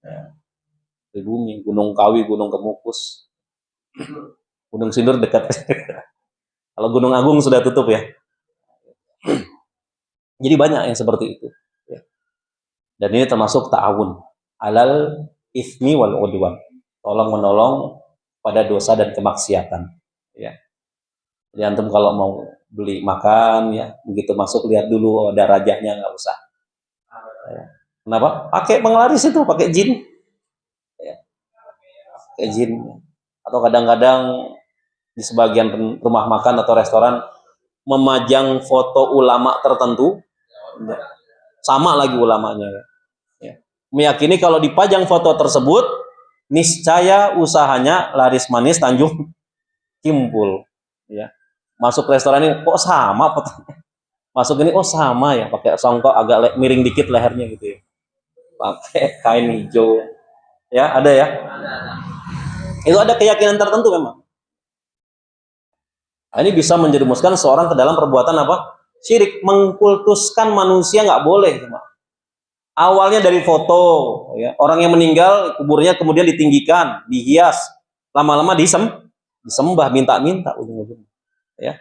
Ya. Pribumi, Gunung Kawi, Gunung Kemukus. Gunung Sindur dekat. Kalau Gunung Agung sudah tutup ya. Jadi banyak yang seperti itu. Ya. Dan ini termasuk ta'awun. Alal ismi wal udwan. Tolong menolong pada dosa dan kemaksiatan. Ya. Jadi antum kalau mau beli makan ya, begitu masuk lihat dulu ada rajahnya, nggak usah. Ya. Kenapa? Pakai penglaris itu, pakai jin. Ya. Pakai jin. Atau kadang-kadang di sebagian rumah makan atau restoran memajang foto ulama tertentu, sama lagi ulamanya. Ya. Meyakini kalau dipajang foto tersebut, niscaya usahanya laris manis Tanjung Kimpul. Ya. Masuk restoran ini, kok sama fotonya? Masuk ini, oh sama ya, pakai songkok agak miring dikit lehernya gitu ya. Pakai kain hijau. Ya, ada ya. Itu ada keyakinan tertentu memang. Nah, ini bisa menjerumuskan seorang ke dalam perbuatan apa? Syirik, mengkultuskan manusia nggak boleh. Awalnya dari foto, ya. Orang yang meninggal kuburnya kemudian ditinggikan, dihias, lama-lama disembah, minta-minta ujung-ujungnya. Ya.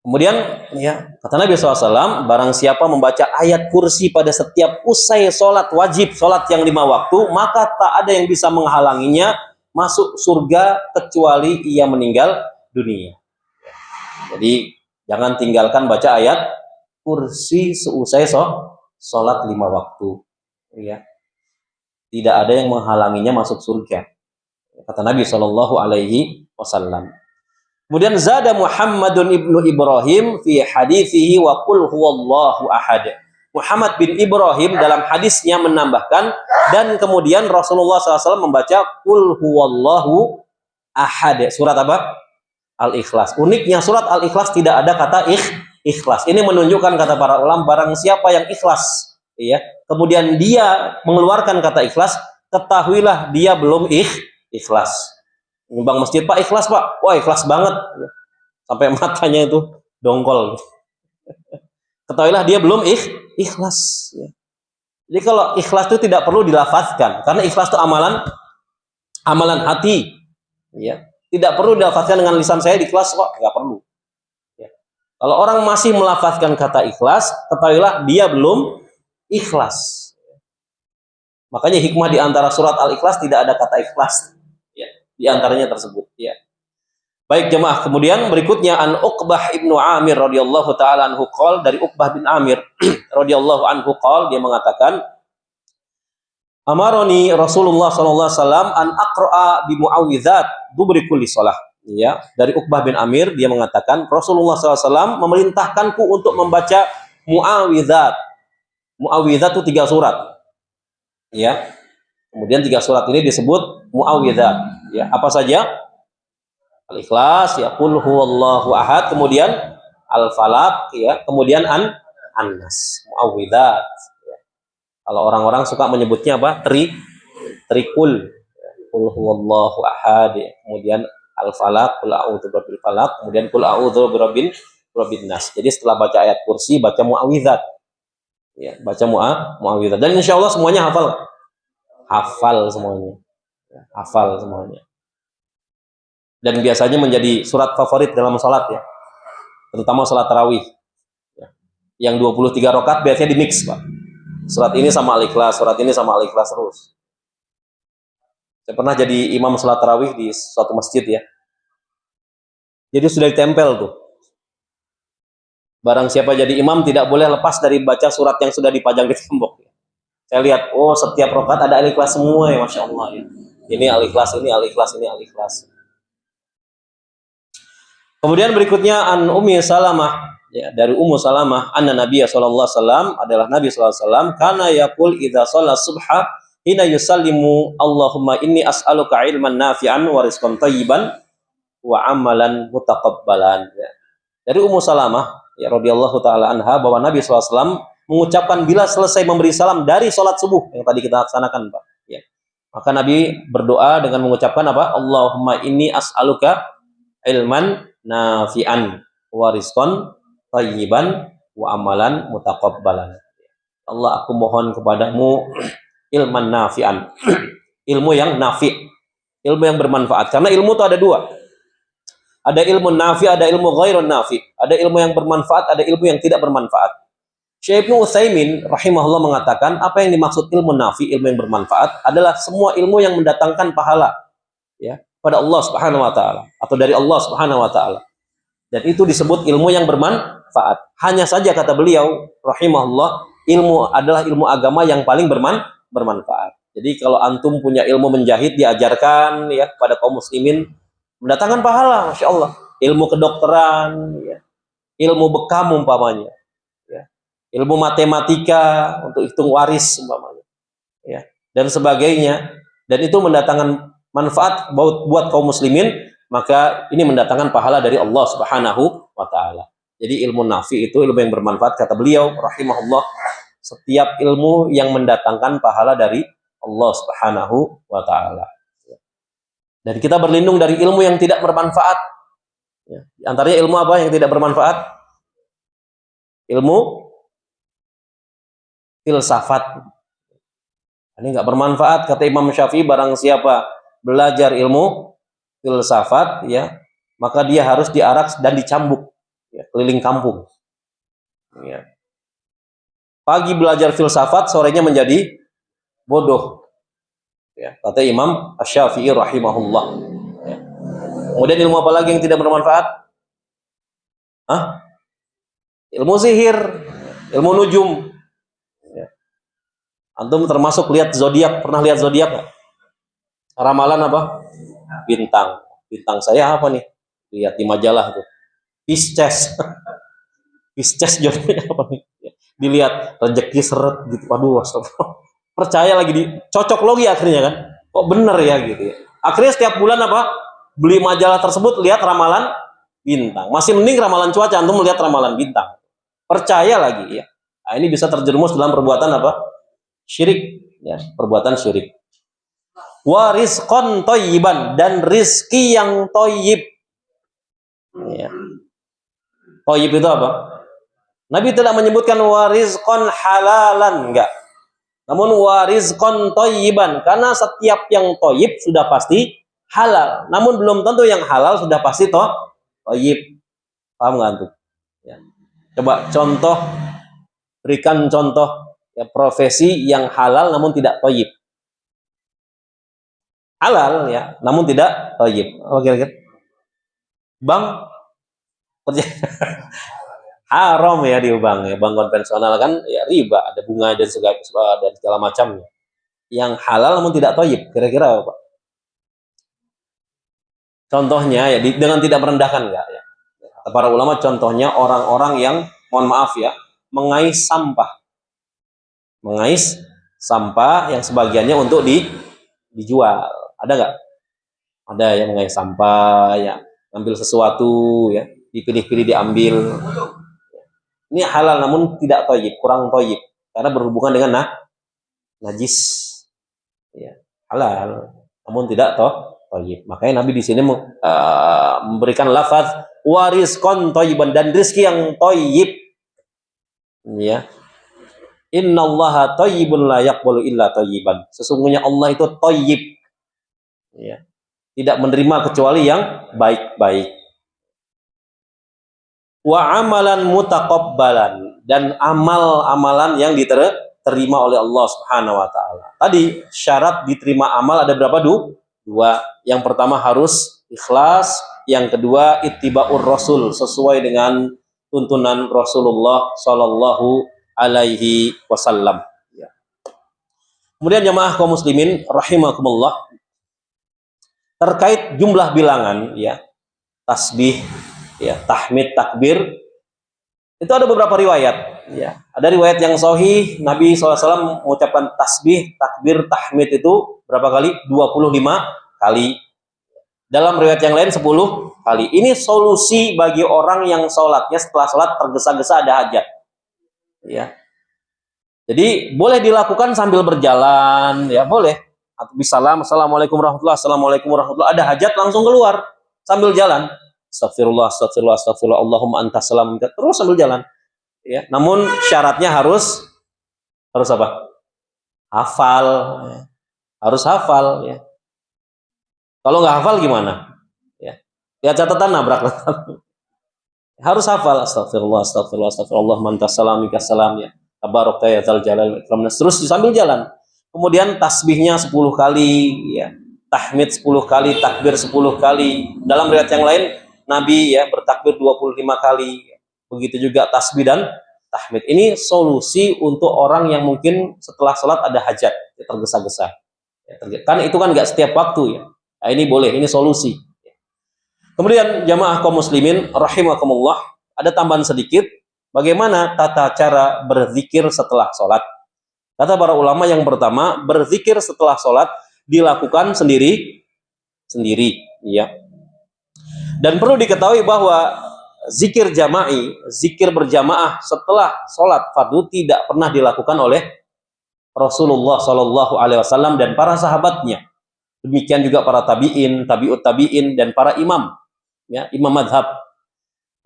Kemudian ya kata Nabi SAW, barang siapa membaca ayat kursi pada setiap usai sholat wajib, sholat yang 5 waktu, maka tak ada yang bisa menghalanginya masuk surga kecuali ia meninggal dunia. Jadi jangan tinggalkan baca ayat kursi seusai sholat 5 waktu. Ya. Tidak ada yang menghalanginya masuk surga. Kata Nabi SAW. Kemudian zada Muhammadun ibnu Ibrahim fi hadithihi wa qul huwallahu ahad. Muhammad bin Ibrahim dalam hadisnya menambahkan, dan kemudian Rasulullah SAW membaca Qul huwallahu ahad. Surat apa? Al-Ikhlas. Uniknya surat Al-Ikhlas tidak ada kata ikhlas. Ini menunjukkan, kata para ulama, barang siapa yang ikhlas, ya, kemudian dia mengeluarkan kata ikhlas, ketahuilah dia belum ikhlas. Bang masjid, Pak, ikhlas, Pak. Wah, ikhlas banget. Sampai matanya itu dongkol. Ketahuilah dia belum ikhlas. Jadi kalau ikhlas itu tidak perlu dilafazkan, karena ikhlas itu amalan hati. Ya. Tidak perlu dilafazkan dengan lisan saya di kelas kok, nggak perlu. Ya. Kalau orang masih melafazkan kata ikhlas, ketahuilah dia belum ikhlas. Makanya hikmah di antara surat Al-Ikhlas tidak ada kata ikhlas. Ya. Di antaranya tersebut. Ya. Baik jemaah, kemudian berikutnya an Uqbah ibnu Amir radhiyallahu taala anhu qol, dari Uqbah bin Amir radhiyallahu anhu qol, dia mengatakan, amaroni Rasulullah sallallahu alaihi wasallam an aqra'a bi muawwidzat dubri kulli shalah. Ya, dari Uqbah bin Amir, dia mengatakan Rasulullah sallallahu alaihi wasallam memerintahkanku untuk membaca muawwidzat. Muawwidzat itu 3 surat. Ya. Kemudian 3 surat ini disebut muawwidzat. Ya, apa saja? Al-Ikhlas, ya, Qul huwallahu ahad, kemudian Al-Falaq, ya, kemudian An-Nas, muawwidzat. Ya. Kalau orang-orang suka menyebutnya apa? Trikul. Ya. Qul huwallahu ahad, ya. Kemudian Al-Falaq, Qul a'udzu birabbil falaq, kemudian Qul a'udzu birabbin nas. Jadi setelah baca ayat kursi, baca muawwidzat. Ya, baca muawwidzat. Dan insyaallah semuanya hafal. Hafal semuanya. Ya, hafal semuanya. Dan biasanya menjadi surat favorit dalam salat, ya, terutama salat tarawih, ya. Yang 23 rakaat biasanya di mix, Pak. Surat ini sama Al-Ikhlas, surat ini sama Al-Ikhlas terus. Saya pernah jadi imam salat tarawih di suatu masjid, ya. Jadi sudah ditempel tuh. Barang siapa jadi imam tidak boleh lepas dari baca surat yang sudah dipajang di tembok. Saya lihat, oh, setiap rakaat ada Al-Ikhlas semua, ya, Masya Allah, ya. Ini Al-Ikhlas, ini Al-Ikhlas, ini Al-Ikhlas. Kemudian berikutnya an Ummi Salamah, ya, dari Ummu Salamah, anna Nabiya sallallahu alaihi wasallam, adalah Nabi sallallahu alaihi wasallam, kana yaqul idza shalla subha hina yusallimu Allahumma inni as'aluka ilman nafi'an wa rizqan thayyiban wa amalan mutaqabbalan. Ya. Dari Ummu Salamah, ya, radhiyallahu taala anha, bahwa Nabi sallallahu alaihi wasallam mengucapkan bila selesai memberi salam dari salat subuh yang tadi kita laksanakan, Pak, ya. Maka Nabi berdoa dengan mengucapkan apa? Allahumma inni as'aluka ilman nafi'an wa rizqan thayyiban wa amalan mutaqabbalan. Allah, aku mohon kepadamu ilman nafi'an. Ilmu yang nafi', ilmu yang bermanfaat. Karena ilmu itu ada 2. Ada ilmu nafi', ada ilmu ghairun nafi'. Ada ilmu yang bermanfaat, ada ilmu yang tidak bermanfaat. Syekh Ibnu Utsaimin rahimahullah mengatakan, apa yang dimaksud ilmu nafi', ilmu yang bermanfaat, adalah semua ilmu yang mendatangkan pahala, ya, pada Allah Subhanahu wa taala atau dari Allah Subhanahu wa taala. Dan itu disebut ilmu yang bermanfaat. Hanya saja, kata beliau rahimahullah, ilmu adalah ilmu agama yang paling bermanfaat. Jadi kalau antum punya ilmu menjahit, diajarkan, ya, kepada kaum muslimin, mendatangkan pahala, Masya Allah. Ilmu kedokteran, ya, ilmu bekam umpamanya, ya, ilmu matematika untuk hitung waris umpamanya, ya, dan sebagainya. Dan itu mendatangkan manfaat buat kaum muslimin, maka ini mendatangkan pahala dari Allah Subhanahu wa taala. Jadi ilmu nafi itu ilmu yang bermanfaat, kata beliau rahimahullah, setiap ilmu yang mendatangkan pahala dari Allah Subhanahu wa taala. Dan kita berlindung dari ilmu yang tidak bermanfaat. Di antaranya ilmu apa yang tidak bermanfaat? Ilmu filsafat. Ini nggak bermanfaat, kata Imam Syafi'i, barang siapa belajar ilmu filsafat, ya, maka dia harus diarak dan dicambuk, ya, keliling kampung. Ya. Pagi belajar filsafat, sorenya menjadi bodoh. Ya, kata Imam Asy-Syafi'i rahimahullah. Ya. Kemudian ilmu apa lagi yang tidak bermanfaat? Hah? Ilmu sihir, ilmu nujum. Ya. Antum termasuk lihat zodiak, pernah lihat zodiak nggak? Ramalan apa? Bintang. Bintang saya apa nih? Lihat di majalah tuh. Pisces. Pisces jodohnya apa nih? dilihat rezeki seret gitu. Waduh, astagfirullah. Percaya lagi cocok logi akhirnya kan. Kok bener ya gitu ya. Akhirnya setiap bulan apa? Beli majalah tersebut, lihat ramalan bintang. Masih mending ramalan cuaca, antum melihat ramalan bintang. Percaya lagi ya. Nah, ini bisa terjerumus dalam perbuatan apa? Syirik ya, perbuatan syirik. Wa rizqan thayyiban, dan rizki yang thayyib. Ya. Thayyib itu apa? Nabi tidak menyebutkan wa rizqan halalan, enggak. Namun wa rizqan thayyiban, karena setiap yang thayyib sudah pasti halal. Namun belum tentu yang halal sudah pasti thayyib. Paham enggak antum? Ya. Coba contoh, berikan contoh ya, profesi yang halal namun tidak thayyib. Halal ya, namun tidak thayyib. Apa kira-kira? Bang kerja haram ya di bank ya, bank konvensional kan ya riba, ada bunga dan segala macamnya. Yang halal namun tidak thayyib, kira-kira apa Pak? Contohnya ya dengan tidak merendahkan enggak ya. Para ulama contohnya orang-orang yang mohon maaf ya, mengais sampah. Mengais sampah yang sebagiannya untuk dijual. Ada nggak? Ada yang mengais sampah ya, ambil sesuatu ya, dipilih-pilih diambil. Ini halal namun tidak thayyib, kurang thayyib karena berhubungan dengan najis. Ya, halal namun tidak thayyib. Makanya Nabi di sini memberikan lafaz warizqan thayyiban, dan rezeki yang thayyib. Ya. Innallaha thayyibun la yaqbalu illa thayyiban. Sesungguhnya Allah itu thayyib. Ya. Tidak menerima kecuali yang baik-baik. Wa amalan mutaqabbalan, dan amal-amalan yang diterima oleh Allah Subhanahu wa taala. Tadi syarat diterima amal ada berapa? Dua. Yang pertama harus ikhlas, yang kedua ittiba'ur rasul, sesuai dengan tuntunan Rasulullah sallallahu alaihi wasallam. Ya. Kemudian jamaah kaum muslimin rahimakumullah, terkait jumlah bilangan ya, tasbih ya, tahmid, takbir, itu ada beberapa riwayat ya. Ada riwayat yang sahih, Nabi SAW mengucapkan tasbih, takbir, tahmid itu berapa kali? 25 kali. Dalam riwayat yang lain 10 kali. Ini solusi bagi orang yang sholatnya setelah sholat tergesa-gesa ada hajat ya. Jadi boleh dilakukan sambil berjalan ya, boleh. Atau bisalam, assalamualaikum warahmatullahi, assalamualaikum warahmatullahi, ada hajat langsung keluar sambil jalan. Astagfirullah, astagfirullah, astagfirullah, Allahumma antas salam, terus sambil jalan. Ya, namun syaratnya harus apa? Hafal. Ya. Harus hafal. Ya. Kalau nggak hafal gimana? Ya, lihat catatan nabrak. Harus hafal. Astagfirullah, astagfirullah, astagfirullah, Allahumma antas salam, minkas salam. Ya. Tabarokta ya zal jalal ikram. Terus sambil jalan. Kemudian tasbihnya 10 kali. Ya. Tahmid 10 kali, takbir 10 kali. Dalam riwayat yang lain Nabi ya bertakbir 25 kali. Begitu juga tasbih dan tahmid. Ini solusi untuk orang yang mungkin setelah sholat ada hajat, ya, tergesa-gesa. Ya, kan itu kan nggak setiap waktu ya. Nah, ini boleh, ini solusi. Kemudian jamaah kaum muslimin rahimakumullah, ada tambahan sedikit. Bagaimana tata cara berzikir setelah sholat? Kata para ulama, yang pertama, berzikir setelah sholat dilakukan sendiri, ya. Dan perlu diketahui bahwa zikir jama'i, zikir berjamaah setelah sholat fardu tidak pernah dilakukan oleh Rasulullah Shallallahu Alaihi Wasallam dan para sahabatnya. Demikian juga para tabi'in, tabi'ut tabi'in, dan para imam, ya, imam madhab.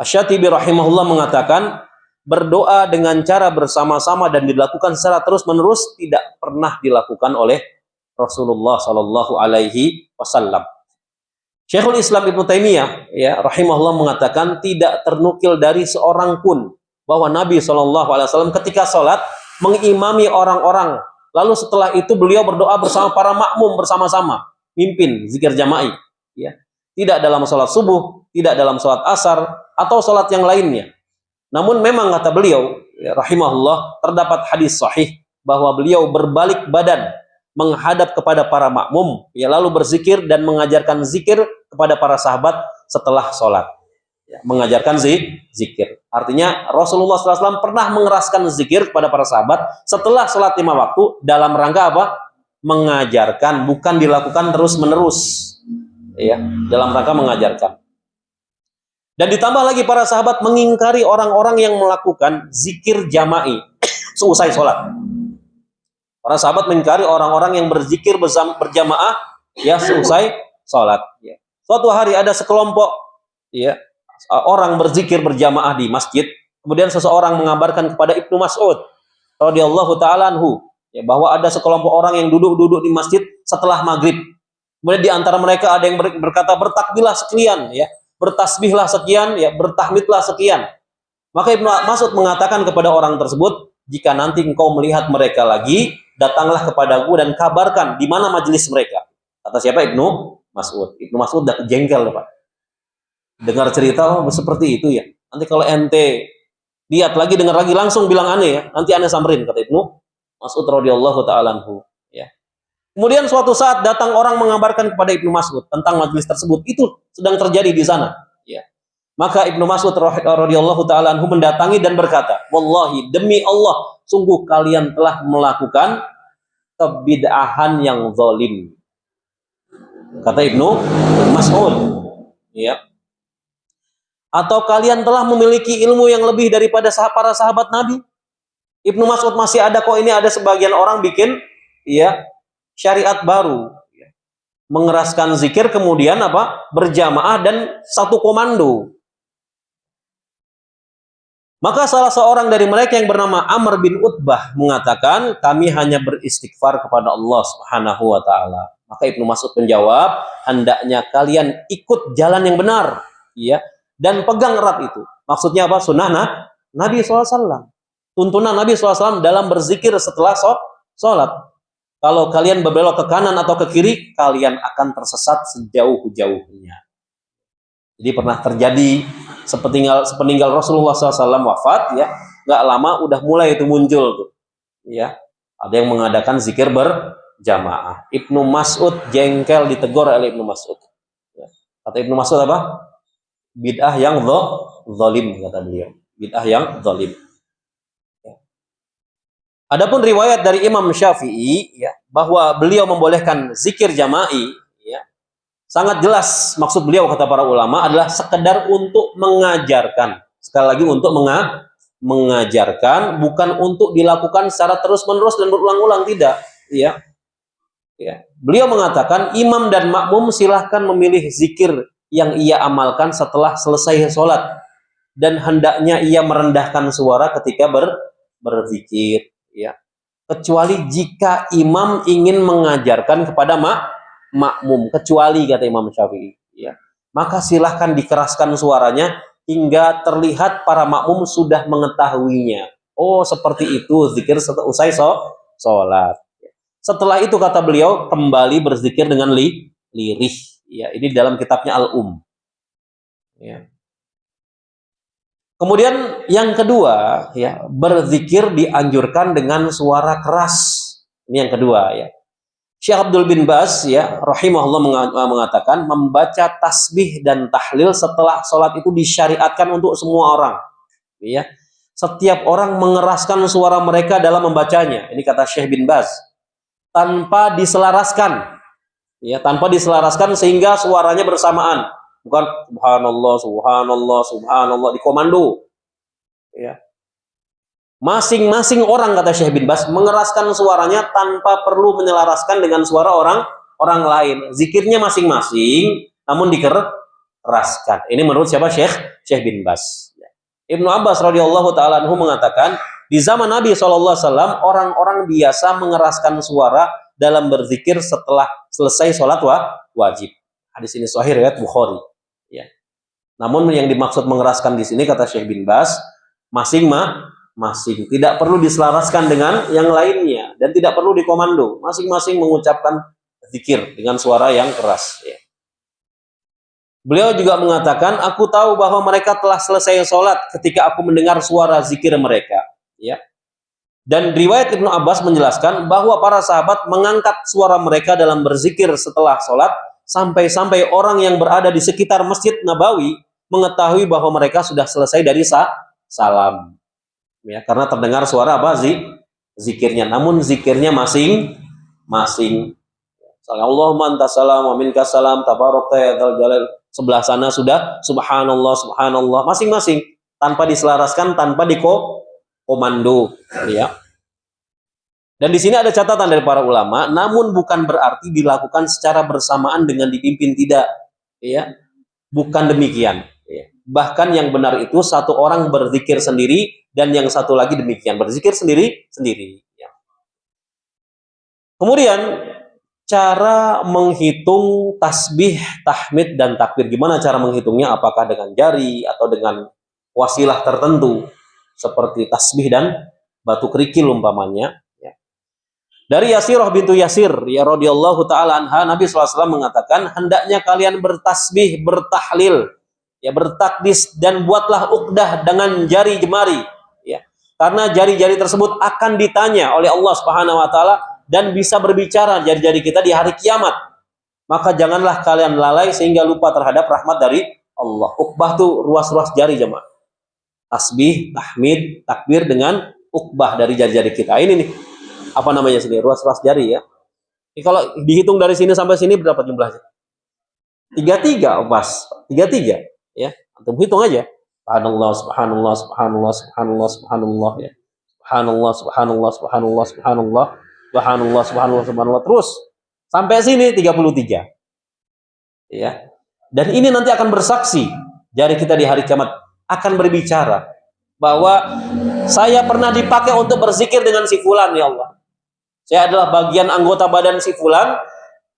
Asy-Syatibi rahimahullah mengatakan, berdoa dengan cara bersama-sama dan dilakukan secara terus-menerus tidak pernah dilakukan oleh Rasulullah Shallallahu Alaihi Wasallam. Syekhul Islam Ibnu Taimiyah ya rahimahullah mengatakan tidak ternukil dari seorang pun bahwa Nabi SAW ketika sholat mengimami orang-orang, lalu setelah itu beliau berdoa bersama para makmum bersama-sama, mimpin zikir jama'i. Ya. Tidak dalam sholat subuh, tidak dalam sholat asar atau sholat yang lainnya. Namun memang kata beliau ya, rahimahullah, terdapat hadis sahih bahwa beliau berbalik badan menghadap kepada para makmum, ya, lalu berzikir dan mengajarkan zikir kepada para sahabat setelah sholat. Ya, mengajarkan zikir. Artinya Rasulullah SAW pernah mengeraskan zikir kepada para sahabat setelah sholat 5 waktu dalam rangka apa? Mengajarkan, bukan dilakukan terus-menerus. Ya, dalam rangka mengajarkan. Dan ditambah lagi para sahabat mengingkari orang-orang yang melakukan zikir jama'i seusai sholat. Para sahabat mengingkari orang-orang yang berzikir berjamaah ya seusai sholat. Ya. Suatu hari ada sekelompok ya orang berzikir berjamaah di masjid. Kemudian seseorang mengabarkan kepada Ibnu Mas'ud radhiyallahu taala anhu ya, bahwa ada sekelompok orang yang duduk-duduk di masjid setelah maghrib. Kemudian di antara mereka ada yang berkata bertakbirlah sekian ya, bertasbihlah sekian ya, bertahmidlah sekian. Maka Ibnu Mas'ud mengatakan kepada orang tersebut, jika nanti engkau melihat mereka lagi, datanglah kepadaku dan kabarkan di mana majelis mereka. Kata siapa? Ibnu Mas'ud. Ibnu Mas'ud udah jengkel, Pak. Dengar cerita, oh seperti itu ya. Nanti kalau ente lihat lagi, dengar lagi, langsung bilang aneh ya. Nanti aneh samperin, kata Ibnu Mas'ud radhiyallahu ta'ala anhu. Ya. Kemudian suatu saat datang orang mengabarkan kepada Ibnu Mas'ud tentang majelis tersebut. Itu sedang terjadi di sana. Ya. Maka Ibnu Mas'ud radhiyallahu ta'ala anhu mendatangi dan berkata, wallahi demi Allah, sungguh kalian telah melakukan kebid'ahan yang zalim. Kata Ibnu Mas'ud. Ya. Atau kalian telah memiliki ilmu yang lebih daripada para sahabat Nabi? Ibnu Mas'ud masih ada kok, ini ada sebagian orang bikin ya syariat baru. Ya. Mengeraskan zikir kemudian apa? Berjamaah dan satu komando. Maka salah seorang dari mereka yang bernama Amr bin Utbah mengatakan, kami hanya beristighfar kepada Allah Subhanahu wa taala. Maka Ibnu Mas'ud menjawab, hendaknya kalian ikut jalan yang benar, ya, dan pegang erat itu. Maksudnya apa? Sunnah Nabi SAW. Tuntunan Nabi SAW dalam berzikir setelah sholat. Kalau kalian berbelok ke kanan atau ke kiri, kalian akan tersesat sejauh-jauhnya. Jadi pernah terjadi sepeninggal Rasulullah SAW wafat, ya, nggak lama udah mulai itu muncul tuh, ya, ada yang mengadakan zikir berjamaah. Ibnu Mas'ud jengkel, ditegur oleh Ibnu Mas'ud. Ya. Kata Ibnu Mas'ud apa? Bid'ah yang zalim, kata beliau. Bid'ah yang zalim. Ya. Adapun riwayat dari Imam Syafi'i, ya, bahwa beliau membolehkan zikir jama'i, ya, sangat jelas maksud beliau kata para ulama adalah sekedar untuk mengajarkan. Sekali lagi untuk mengajarkan, bukan untuk dilakukan secara terus-menerus dan berulang-ulang, tidak. Ya. Ya. Beliau mengatakan imam dan makmum silahkan memilih zikir yang ia amalkan setelah selesai sholat, dan hendaknya ia merendahkan suara ketika berzikir. Ya. Kecuali jika imam ingin mengajarkan kepada makmum, kecuali kata Imam Syafi'i, ya, maka silahkan dikeraskan suaranya hingga terlihat para makmum sudah mengetahuinya. Oh, seperti itu zikir setelah usai sholat. Setelah itu kata beliau kembali berzikir dengan lirih. Ya, ini dalam kitabnya Al-Um. Ya. Kemudian yang kedua, ya, berzikir dianjurkan dengan suara keras. Ini yang kedua, ya. Syekh Abdul bin Baz, ya, rahimahullah mengatakan membaca tasbih dan tahlil setelah sholat itu disyariatkan untuk semua orang. Ya. Setiap orang mengeraskan suara mereka dalam membacanya. Ini kata Syekh bin Baz. Tanpa diselaraskan. Ya, tanpa diselaraskan sehingga suaranya bersamaan. Bukan subhanallah, subhanallah, subhanallah di komando. Ya. Masing-masing orang, kata Syekh bin Baz, mengeraskan suaranya tanpa perlu menyelaraskan dengan suara orang lain. Zikirnya masing-masing, namun dikeraskan. Ini menurut siapa? Syekh bin Baz. Ibnu Abbas radhiyallahu taala anhu mengatakan, di zaman Nabi SAW, orang-orang biasa mengeraskan suara dalam berzikir setelah selesai sholat wajib. Hadis ini sahih riwayat Bukhari. Ya. Namun yang dimaksud mengeraskan di sini, kata Syekh bin Baz, masing-masing, tidak perlu diselaraskan dengan yang lainnya dan tidak perlu dikomando. Masing-masing mengucapkan zikir dengan suara yang keras. Ya. Beliau juga mengatakan, aku tahu bahwa mereka telah selesai sholat ketika aku mendengar suara zikir mereka. Ya. Dan riwayat Ibnu Abbas menjelaskan bahwa para sahabat mengangkat suara mereka dalam berzikir setelah sholat, sampai-sampai orang yang berada di sekitar Masjid Nabawi mengetahui bahwa mereka sudah selesai dari salam. Ya, karena terdengar suara apa? Zikirnya. Namun zikirnya masing-masing. Allahumma antas salam wa minkas salam tabarakta ya dzal jalal. Sebelah sana sudah subhanallah subhanallah masing-masing tanpa diselaraskan, tanpa dikomando, ya. Dan di sini ada catatan dari para ulama, namun bukan berarti dilakukan secara bersamaan dengan dipimpin, tidak, ya. Bukan demikian, ya. Bahkan yang benar itu satu orang berzikir sendiri dan yang satu lagi demikian, berzikir sendiri, ya. Kemudian cara menghitung tasbih, tahmid, dan takbir. Gimana cara menghitungnya? Apakah dengan jari atau dengan wasilah tertentu seperti tasbih dan batu kerikil umpamanya? Ya. Dari Yasirah bintu Yasir, ya radhiyallahu taala anha, Nabi SAW mengatakan, hendaknya kalian bertasbih, bertahlil, ya, bertakdis, dan buatlah uqdah dengan jari jemari, ya. Karena jari-jari tersebut akan ditanya oleh Allah Subhanahu wa taala dan bisa berbicara jari-jari kita di hari kiamat. Maka janganlah kalian lalai sehingga lupa terhadap rahmat dari Allah. Uqbah tuh ruas-ruas jari jemaah. Tasbih, tahmid, takbir dengan uqbah dari jari-jari kita. Ini nih, apa namanya sini? Ruas-ruas jari, ya. Ini kalau dihitung dari sini sampai sini berapa jumlahnya? 33, pas. 33, ya. Antum hitung aja. Subhanallah, subhanallah, subhanallah, subhanallah, subhanallah, ya. Subhanallah, subhanallah, subhanallah, subhanallah. Subhanallah, subhanallah, subhanallah, terus sampai sini 33, ya. Dan ini nanti akan bersaksi, jari kita di hari kiamat akan berbicara bahwa saya pernah dipakai untuk berzikir dengan si fulan, ya Allah. Saya adalah bagian anggota badan si fulan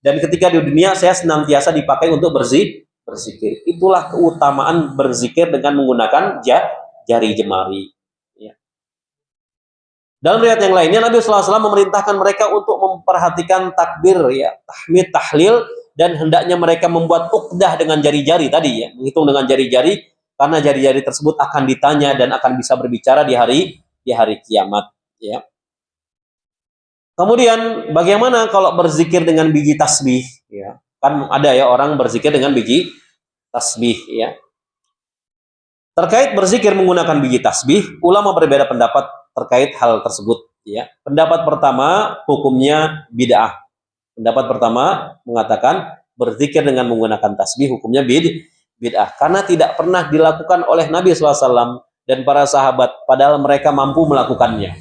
dan ketika di dunia saya senantiasa dipakai untuk berzikir. Itulah keutamaan berzikir dengan menggunakan jari jemari. Dalam riwayat yang lainnya, Nabi SAW memerintahkan mereka untuk memperhatikan takbir, ya, tahmid, tahlil, dan hendaknya mereka membuat uqdah dengan jari-jari tadi, ya, menghitung dengan jari-jari, karena jari-jari tersebut akan ditanya dan akan bisa berbicara di hari kiamat, ya. Kemudian bagaimana kalau berzikir dengan biji tasbih, ya? Kan ada ya orang berzikir dengan biji tasbih, ya. Terkait berzikir menggunakan biji tasbih, ulama berbeda pendapat terkait hal tersebut, ya. Pendapat pertama hukumnya bid'ah. Pendapat pertama mengatakan berzikir dengan menggunakan tasbih hukumnya bid'ah karena tidak pernah dilakukan oleh Nabi SAW dan para sahabat, padahal mereka mampu melakukannya.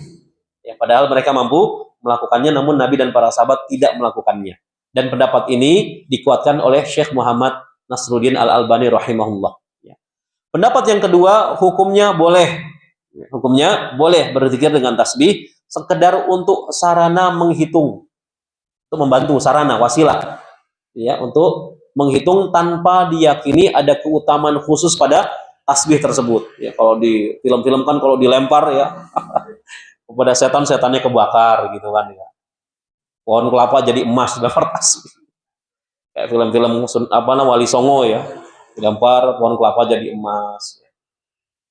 Ya, padahal mereka mampu melakukannya, namun Nabi dan para sahabat tidak melakukannya. Dan pendapat ini dikuatkan oleh Syekh Muhammad Nasruddin Al-Albani rahimahullah. Ya. Pendapat yang kedua hukumnya boleh. Hukumnya boleh berzikir dengan tasbih sekedar untuk sarana menghitung, untuk membantu, sarana, wasilah, ya, untuk menghitung tanpa diyakini ada keutamaan khusus pada tasbih tersebut. Ya, kalau di film-film kan kalau dilempar, ya, kepada setan, setannya kebakar gitu kan, ya. Pohon kelapa jadi emas dilempar tasbih. Kayak film-film apa namanya Wali Songo, ya, dilempar pohon kelapa jadi emas.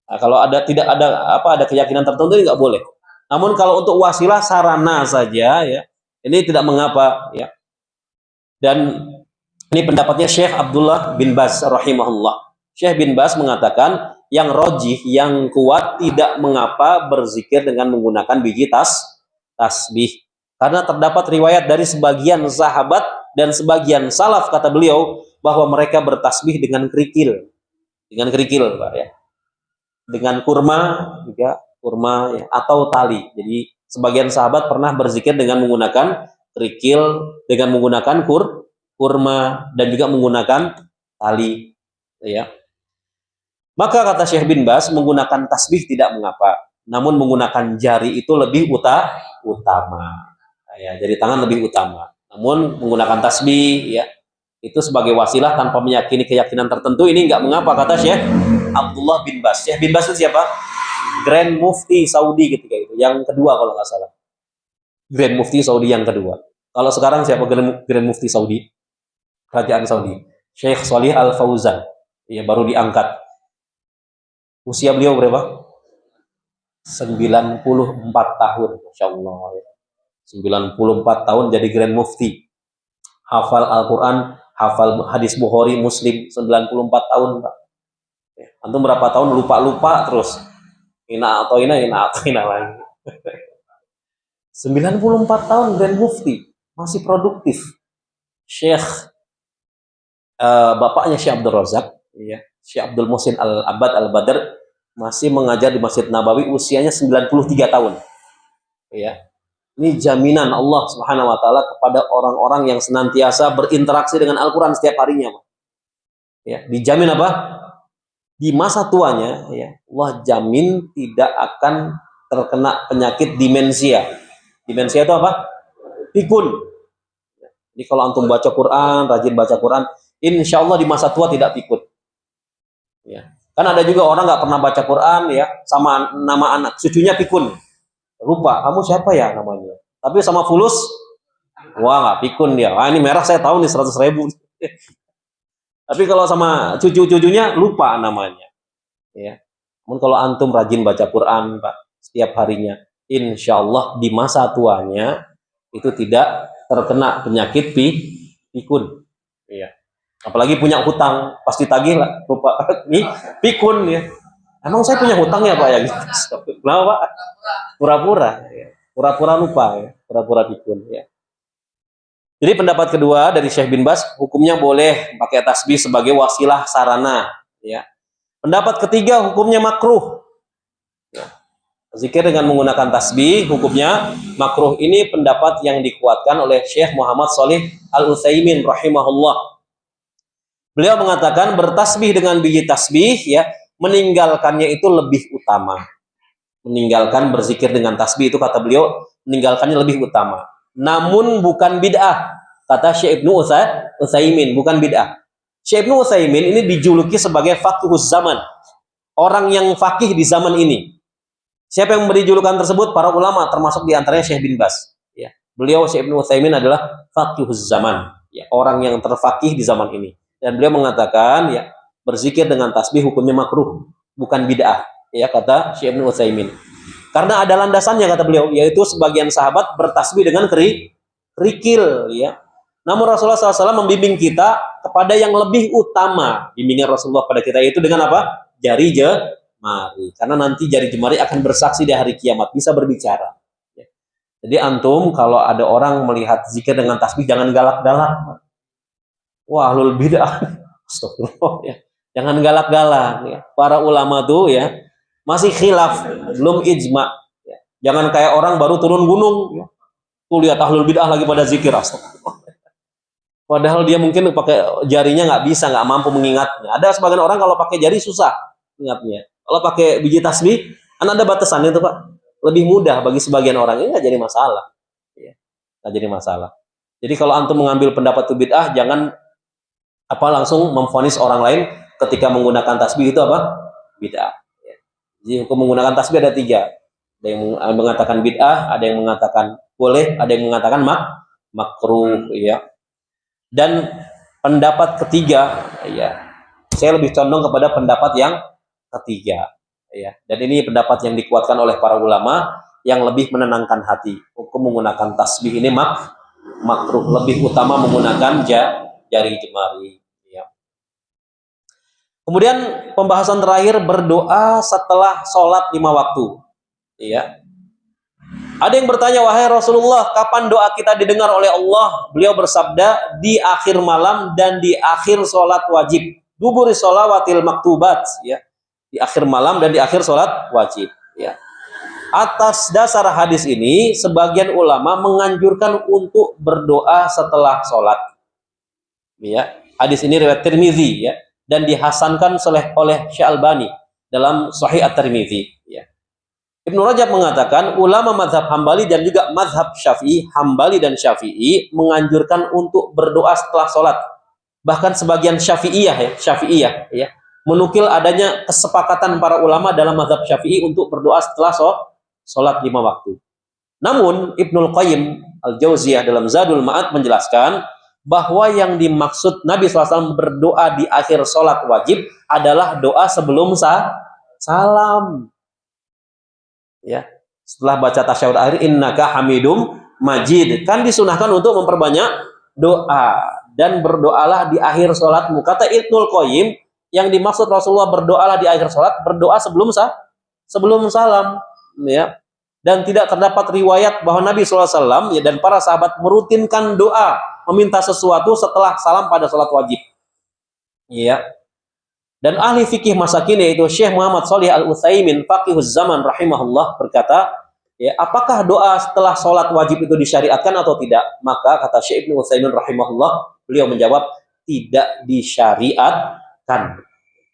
Nah, kalau tidak ada keyakinan tertentu ini nggak boleh. Namun kalau untuk wasilah sarana saja, ya, ini tidak mengapa, ya. Dan ini pendapatnya Syekh Abdullah bin Baz rahimahullah. Syekh bin Baz mengatakan yang rojih, yang kuat, tidak mengapa berzikir dengan menggunakan biji tasbih. Karena terdapat riwayat dari sebagian sahabat dan sebagian salaf, kata beliau, bahwa mereka bertasbih dengan kerikil. Dengan kerikil, Pak, ya. Dengan kurma juga, kurma, ya, atau tali. Jadi sebagian sahabat pernah berzikir dengan menggunakan kerikil, dengan menggunakan kurma, dan juga menggunakan tali, ya. Maka kata Syekh bin Baz, menggunakan tasbih tidak mengapa, namun menggunakan jari itu lebih utama, ya, jari tangan lebih utama. Namun menggunakan tasbih, ya, itu sebagai wasilah tanpa meyakini keyakinan tertentu, ini nggak mengapa, kata Syekh Abdullah bin Baz. Syekh bin Baz itu siapa? Grand Mufti Saudi ketika itu, yang kedua kalau nggak salah. Grand Mufti Saudi yang kedua. Kalau sekarang siapa Grand Mufti Saudi? Kerajaan Saudi. Syekh Shalih Al Fauzan. Ya, baru diangkat. Usia beliau berapa? 94 tahun. Masya Allah. 94 tahun jadi Grand Mufti. Hafal Al-Quran, hafal hadis Bukhari, Muslim, 94 tahun, Pak. Antum berapa tahun lupa-lupa terus. Ina atau ina lagi. 94 tahun Grand Mufti masih produktif. Syekh bapaknya Syekh Abdul Razak, ya, Syekh Abdul Muhsin Al-Abad Al-Badr masih mengajar di Masjid Nabawi usianya 93 tahun. Ya. Ini jaminan Allah Subhanahu wa taala kepada orang-orang yang senantiasa berinteraksi dengan Al-Qur'an setiap harinya. Ya, dijamin apa? Di masa tuanya, ya, Allah jamin tidak akan terkena penyakit demensia. Demensia itu apa? Pikun. Jadi kalau antum baca Quran, rajin baca Quran, insya Allah di masa tua tidak pikun. Ya. Kan ada juga orang nggak pernah baca Quran, ya, sama nama anak cucunya pikun. Lupa, kamu siapa ya namanya? Tapi sama fulus, wah nggak pikun dia. Wah ini merah saya tahu nih 100.000. Tapi kalau sama cucu-cucunya lupa namanya. Ya. Namun kalau antum rajin baca Quran, Pak, setiap harinya, insya Allah di masa tuanya itu tidak terkena penyakit pikun. Ya. Apalagi punya hutang, pasti tagih lah, lupa pikun ya. Emang saya punya hutang ya Pak ya gitu. Kenapa Pak? Pura-pura, ya. Pura-pura lupa ya, pura-pura pikun ya. Jadi pendapat kedua dari Syekh bin Baz, hukumnya boleh pakai tasbih sebagai wasilah sarana. Ya. Pendapat ketiga, hukumnya makruh. Ya. Zikir dengan menggunakan tasbih, hukumnya makruh. Ini pendapat yang dikuatkan oleh Syekh Muhammad Shalih Al-Utsaimin rahimahullah. Beliau mengatakan bertasbih dengan biji tasbih, ya, meninggalkannya itu lebih utama. Meninggalkan berzikir dengan tasbih itu kata beliau, meninggalkannya lebih utama. Namun bukan bid'ah, kata Syekh Ibnu Utsaimin, bukan bid'ah. Syekh Ibnu Utsaimin ini dijuluki sebagai faqihuz zaman, orang yang fakih di zaman ini. Siapa yang memberi julukan tersebut? Para ulama, termasuk diantaranya Syekh bin Baz. Ya. Beliau Syekh Ibnu Utsaimin adalah faqihuz zaman, ya, orang yang terfakih di zaman ini. Dan beliau mengatakan, ya, berzikir dengan tasbih hukumnya makruh, bukan bid'ah, ya, kata Syekh Ibnu Utsaimin. Karena ada landasannya kata beliau, yaitu sebagian sahabat bertasbih dengan kerikil, ya. Namun Rasulullah SAW membimbing kita kepada yang lebih utama. Bimbingan Rasulullah pada kita itu dengan apa? Jari jemari. Karena nanti jari jemari akan bersaksi di hari kiamat, bisa berbicara. Ya. Jadi antum kalau ada orang melihat zikir dengan tasbih jangan galak-galak. Wah, ahlul bid'ah. Astagfirullah, ya. Jangan galak-galak, ya. Para ulama tuh, ya, masih khilaf, belum ijma. Ya. Jangan kayak orang baru turun gunung, ya. Tuh lihat ahlul bid'ah lagi pada zikir, astagfirullah. Padahal dia mungkin pakai jarinya nggak bisa, nggak mampu mengingatnya. Ada sebagian orang kalau pakai jari susah ingatnya. Kalau pakai biji tasbih, kan ada batasannya tuh Pak. Lebih mudah bagi sebagian orang, ini nggak jadi masalah. Ya. Nggak jadi masalah. Jadi kalau antum mengambil pendapat bid'ah, jangan langsung memvonis orang lain ketika menggunakan tasbih itu apa? Bid'ah. Jadi hukum menggunakan tasbih ada 3. Ada yang mengatakan bid'ah, ada yang mengatakan boleh, ada yang mengatakan makruh, ya. Dan pendapat ketiga, ya, saya lebih condong kepada pendapat yang ketiga, ya. Dan ini pendapat yang dikuatkan oleh para ulama yang lebih menenangkan hati. Hukum menggunakan tasbih ini makruh, lebih utama menggunakan jari jemari. Kemudian pembahasan terakhir, berdoa setelah sholat 5 waktu. Ya. Ada yang bertanya, wahai Rasulullah, kapan doa kita didengar oleh Allah? Beliau bersabda, di akhir malam dan di akhir sholat wajib. Duburi sholawatil maktubat. Ya. Di akhir malam dan di akhir sholat wajib. Ya. Atas dasar hadis ini, sebagian ulama menganjurkan untuk berdoa setelah sholat. Ya. Hadis ini riwayat Tirmizi, ya, dan dihasankan oleh Syekh Albani dalam Sahih At-Tirmizi. Ya. Ibnu Rajab mengatakan ulama mazhab Hambali dan juga mazhab Syafi'i, Hambali dan Syafi'i menganjurkan untuk berdoa setelah sholat. Bahkan sebagian Syafi'iyah, ya, menukil adanya kesepakatan para ulama dalam mazhab Syafi'i untuk berdoa setelah sholat 5 waktu. Namun Ibnul Qayyim Al-Jauziyah dalam Zadul Ma'ad menjelaskan bahwa yang dimaksud Nabi SAW berdoa di akhir sholat wajib adalah doa sebelum salam. Ya, setelah baca tasyahud akhir, innaka hamidum majid, kan disunahkan untuk memperbanyak doa dan berdoalah di akhir sholatmu. Kata Ibnul Qayyim, yang dimaksud Rasulullah berdoalah di akhir salat, berdoa sebelum salam, ya. Dan tidak terdapat riwayat bahwa Nabi SAW ya, dan para sahabat merutinkan doa meminta sesuatu setelah salam pada salat wajib. Ya. Dan ahli fikih masa kini yaitu Syekh Muhammad Shalih Al-Utsaimin faqihuz zaman rahimahullah berkata, ya, apakah doa setelah salat wajib itu disyariatkan atau tidak? Maka kata Syekh Ibnu Utsaimin rahimahullah, beliau menjawab tidak disyariatkan.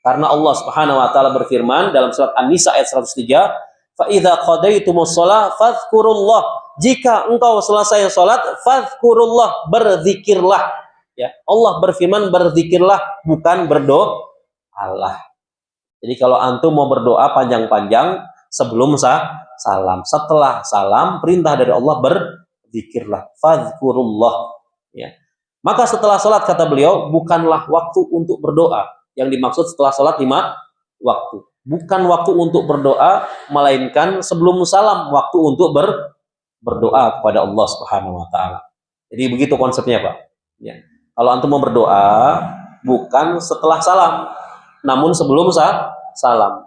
Karena Allah Subhanahu wa taala berfirman dalam surat An-Nisa ayat 103, fa idza qadaitumus shalah fadhkurullah. Jika engkau selesai salat, fadhkurullah, berzikirlah. Ya, Allah berfirman berzikirlah, bukan berdoa. Allah. Jadi kalau antum mau berdoa panjang-panjang sebelum salam, setelah salam perintah dari Allah berzikirlah, fadhkurullah. Ya. Maka setelah salat kata beliau bukanlah waktu untuk berdoa. Yang dimaksud setelah salat 5 waktu. Bukan waktu untuk berdoa, melainkan sebelum salam waktu untuk berdoa kepada Allah Subhanahu wa taala. Jadi begitu konsepnya, Pak. Ya. Kalau antum mau berdoa bukan setelah salam, namun sebelum salam.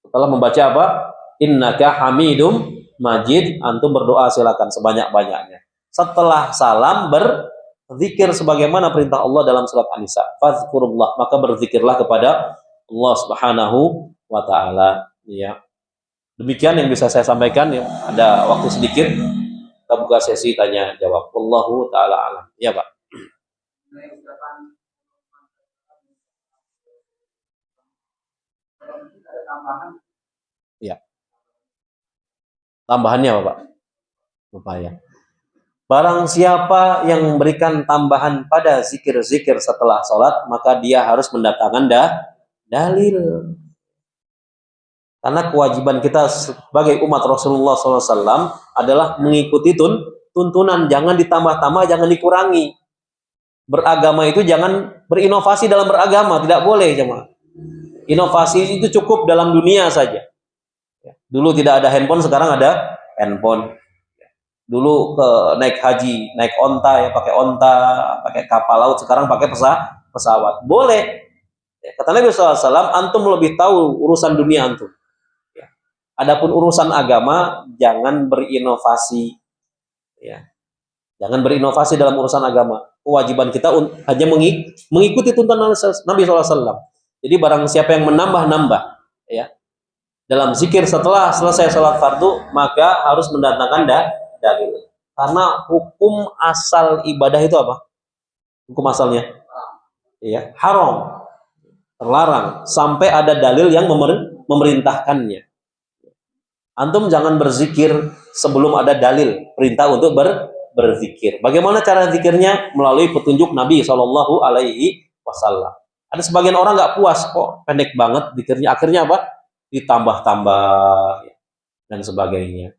Setelah membaca apa? Innaka Hamidum Majid, antum berdoa silakan sebanyak-banyaknya. Setelah salam berzikir sebagaimana perintah Allah dalam surat An-Nisa. Fazkurullah, maka berzikirlah kepada Allah Subhanahu wa taala, ya. Demikian yang bisa saya sampaikan, ya. Ada waktu sedikit, kita buka sesi tanya jawab. Wallahu taala alam. Ya, Pak. Ya. Tambahannya apa, Pak? Lupa ya. Barang siapa yang memberikan tambahan pada zikir-zikir setelah sholat, maka dia harus mendatangkan dalil. Karena kewajiban kita sebagai umat Rasulullah SAW adalah mengikuti tuntunan, jangan ditambah-tambah, jangan dikurangi. Beragama itu jangan berinovasi dalam beragama, tidak boleh, jemaah. Inovasi itu cukup dalam dunia saja. Dulu tidak ada handphone, sekarang ada handphone. Dulu naik haji, naik onta, ya pakai onta, pakai kapal laut, sekarang pakai pesawat. Boleh. Kata Nabi SAW, antum lebih tahu urusan dunia antum. Adapun urusan agama, jangan berinovasi. Ya. Jangan berinovasi dalam urusan agama. Kewajiban kita hanya mengikuti tuntunan Nabi SAW. Jadi barang siapa yang menambah-nambah, ya, dalam zikir setelah selesai sholat fardu, maka harus mendatangkan dalil. Karena hukum asal ibadah itu apa? Hukum asalnya, ya, haram, terlarang, sampai ada dalil yang memerintahkannya. Antum jangan berzikir sebelum ada dalil perintah untuk berzikir. Bagaimana cara zikirnya? Melalui petunjuk Nabi Shallallahu Alaihi Wasallam. Ada sebagian orang nggak puas, kok pendek banget zikirnya. Akhirnya apa? Ditambah-tambah dan sebagainya.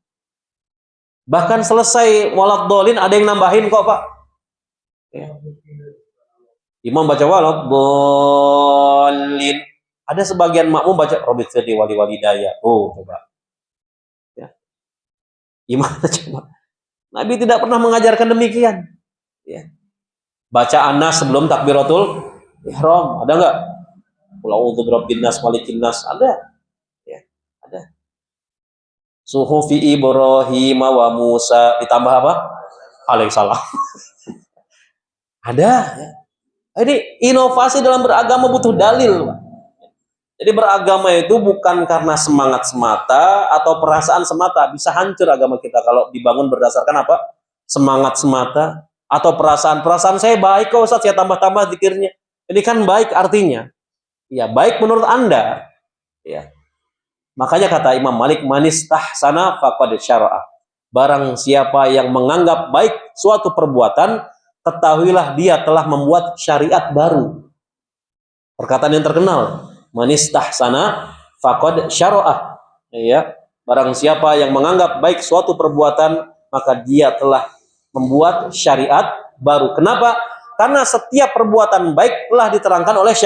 Bahkan selesai waladhdallin ada yang nambahin kok, Pak. Ya. Imam baca waladhdallin, ada sebagian makmum baca Rabbighfirli wali walidayya. Oh, coba. Ya. Gimana coba? Nabi tidak pernah mengajarkan demikian. Ya. Baca Anas sebelum takbiratul ihram, ada nggak? Qul a'udzu birabbin nas malikin nas, ada. Ya, ada. Suhufi Ibrahim wa Musa, ditambah apa? Alaihissalam. Ada. Ya. Ini inovasi dalam beragama butuh dalil, Pak. Jadi beragama itu bukan karena semangat semata atau perasaan semata. Bisa hancur agama kita kalau dibangun berdasarkan apa? Semangat semata atau perasaan saya baik kok Ustaz, saya tambah-tambah zikirnya. Ini kan baik artinya. Ya, baik menurut Anda. Ya. Makanya kata Imam Malik, manistahsana faqad syara'a. Barang siapa yang menganggap baik suatu perbuatan, ketahuilah dia telah membuat syariat baru. Perkataan yang terkenal, manistahsana faqad syara'a. Ya, barang siapa yang menganggap baik suatu perbuatan, maka dia telah membuat syariat baru. Kenapa? Karena setiap perbuatan baik telah diterangkan oleh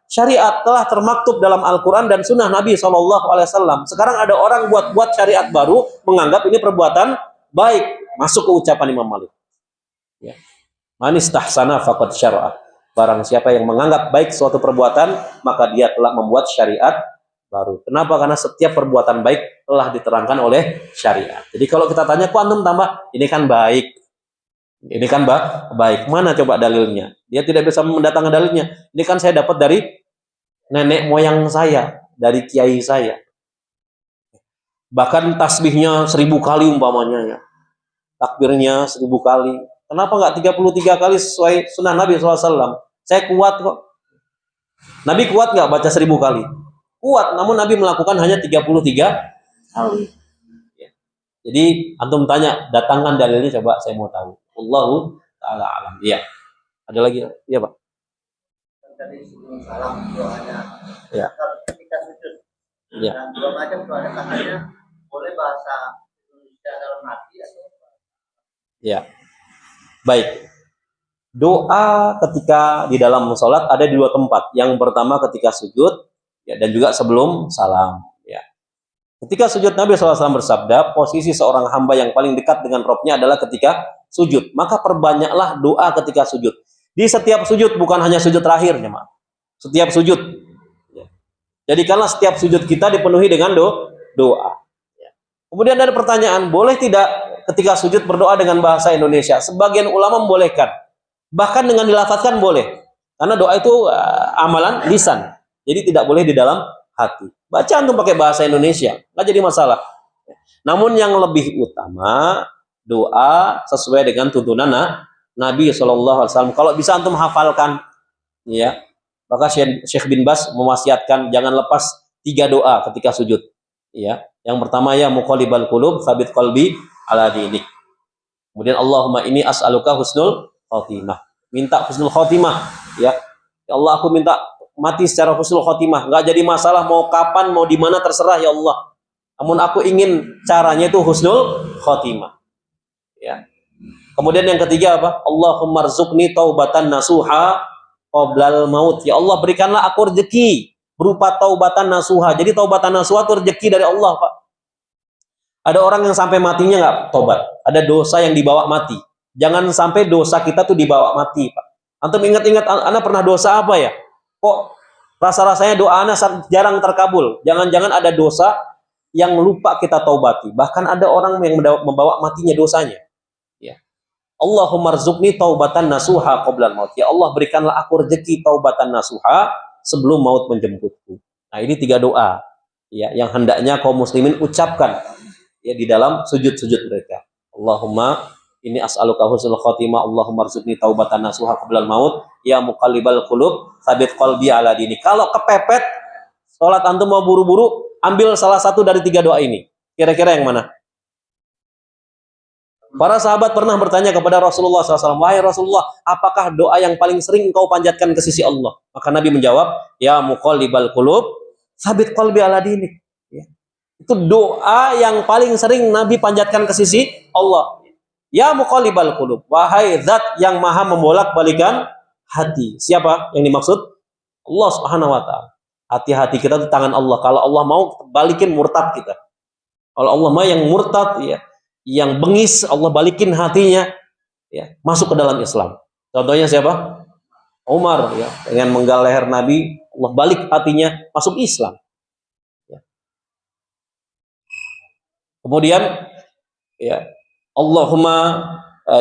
syariat, telah termaktub dalam Al-Quran dan Sunnah Nabi SAW. Sekarang ada orang buat syariat baru, menganggap ini perbuatan baik, masuk ke ucapan Imam Malik. Ya. Manistahsana faqad syara'a. Barang siapa yang menganggap baik suatu perbuatan, maka dia telah membuat syariat baru. Kenapa? Karena setiap perbuatan baik telah diterangkan oleh syariat. Jadi kalau kita tanya, kok antum tambah? Ini kan baik. Ini kan baik. Mana coba dalilnya? Dia tidak bisa mendatangkan dalilnya. Ini kan saya dapat dari nenek moyang saya, dari kiai saya. Bahkan tasbihnya 1000 kali umpamanya ya. Takbirnya 1000 kali. Kenapa nggak 33 kali sesuai sunnah Nabi SAW? Saya kuat kok. Nabi kuat nggak baca 1000 kali? Kuat, namun Nabi melakukan hanya 33 kali. Ya. Jadi antum tanya, datangkan dalilnya, coba saya mau tahu. Allahu ta'ala alam. Iya. Ada lagi? Iya Pak. Tadi sebelum salam doanya. Ya. Ketika sujud. Ya. Dan dua macam doanya katanya boleh bahasa Indonesia dalam hati atau ya. Baik. Doa ketika di dalam sholat ada di dua tempat. Yang pertama ketika sujud, ya, dan juga sebelum salam. Ya. Ketika sujud, Nabi SAW bersabda, posisi seorang hamba yang paling dekat dengan Robnya adalah ketika sujud. Maka perbanyaklah doa ketika sujud. Di setiap sujud, bukan hanya sujud terakhirnya, maaf. Setiap sujud. Ya. Jadikanlah setiap sujud kita dipenuhi dengan doa. Ya. Kemudian ada pertanyaan, boleh tidak ketika sujud berdoa dengan bahasa Indonesia? Sebagian ulama membolehkan. Bahkan dengan dilafazkan boleh. Karena doa itu amalan lisan. Jadi tidak boleh di dalam hati. Bacaan tuh pakai bahasa Indonesia, nggak jadi masalah. Namun yang lebih utama, doa sesuai dengan tuntunan Nabi SAW. Kalau bisa antum hafalkan, ya, maka Syekh bin Bas mewasiatkan jangan lepas 3 doa ketika sujud. Ya, yang pertama ya muqallibal qulub, tsabit qalbi ala dinik. Kemudian Allahumma inni as'aluka husnul khotimah. Minta husnul khotimah, ya. Ya Allah, aku minta mati secara husnul khotimah. Nggak jadi masalah mau kapan, mau di mana, terserah ya Allah. Namun aku ingin caranya itu husnul khotimah. Ya. Kemudian yang ketiga apa? Allahumma rzuqni taubatan nasuha qoblal maut. Ya Allah, berikanlah aku rezeki berupa taubatan nasuha. Jadi taubatan nasuha itu rezeki dari Allah, Pak. Ada orang yang sampai matinya nggak tobat. Ada dosa yang dibawa mati. Jangan sampai dosa kita tuh dibawa mati, Pak. Antum ingat-ingat, Anda pernah dosa apa ya? Kok rasa-rasanya doa Anda jarang terkabul? Jangan-jangan ada dosa yang lupa kita taubati. Bahkan ada orang yang membawa matinya dosanya. Ya. Allahumma rzuqni taubatan nasuha qoblal maut. Ya Allah, berikanlah aku rezeki taubatan nasuha sebelum maut menjemputku. Nah, ini 3 doa ya yang hendaknya kaum muslimin ucapkan ya di dalam sujud-sujud mereka. Allahumma ini as'aluka husnul khotimah, Allahumma rzuqni taubatan nasuha qoblal maut, ya muqallibal qulub, tsabit qalbi ala dini. Kalau kepepet salat antum mau buru-buru, ambil salah satu dari 3 doa ini. Kira-kira yang mana? Para sahabat pernah bertanya kepada Rasulullah SAW, wahai Rasulullah, apakah doa yang paling sering engkau panjatkan ke sisi Allah? Maka Nabi menjawab, ya muqallibal qulub, tsabit qalbi ala dini. Ya. Itu doa yang paling sering Nabi panjatkan ke sisi Allah. Ya muqallibal qulub, wahai zat yang maha membolak-balikan hati. Siapa yang dimaksud? Allah Subhanahu wa taala. Hati-hati kita di tangan Allah. Kalau Allah mau balikin murtad kita. Kalau Allah mau yang murtad ya, yang bengis, Allah balikin hatinya ya, masuk ke dalam Islam. Contohnya siapa? Umar ya, dengan menggal leher Nabi, Allah balik hatinya masuk Islam. Ya. Kemudian ya, Allahumma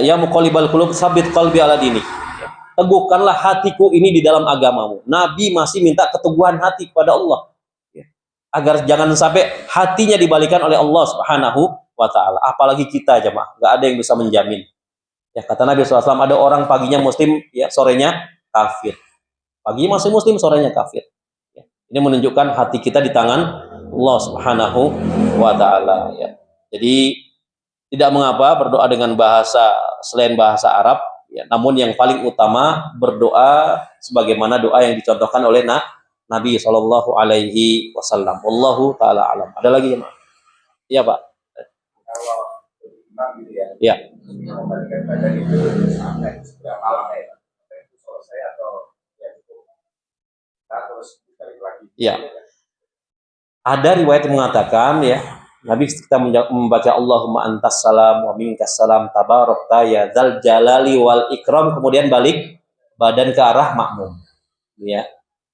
ya muqallibal qulub tsabit qalbi ala dinik. Ya. Teguhkanlah hatiku ini di dalam agamamu. Nabi masih minta keteguhan hati kepada Allah. Ya. Agar jangan sampai hatinya dibalikan oleh Allah Subhanahu wa ta'ala. Apalagi kita jemaah, nggak ada yang bisa menjamin. Ya, kata Nabi SAW, ada orang paginya muslim, ya sorenya kafir. Paginya masih muslim, sorenya kafir. Ya. Ini menunjukkan hati kita di tangan Allah Subhanahu wa ta'ala. Ya. Jadi tidak mengapa berdoa dengan bahasa selain bahasa Arab, ya, namun yang paling utama berdoa sebagaimana doa yang dicontohkan oleh Nabi Shallallahu Alaihi Wasallam. Wallahu taala alam. Ada lagi ya, Pak? Iya, Pak. kalau imam gitu ya? Ya. Memberikan badan itu sampai berapa lama ya? Sampai itu selesai atau ya itu kita terus balik lagi? Ya. Ada riwayat yang mengatakan ya, Nabi kita membaca Allahumma antas salam wa minkas salam tabarakta ya dzal jalali wal ikram, kemudian balik badan ke arah makmum. Ya.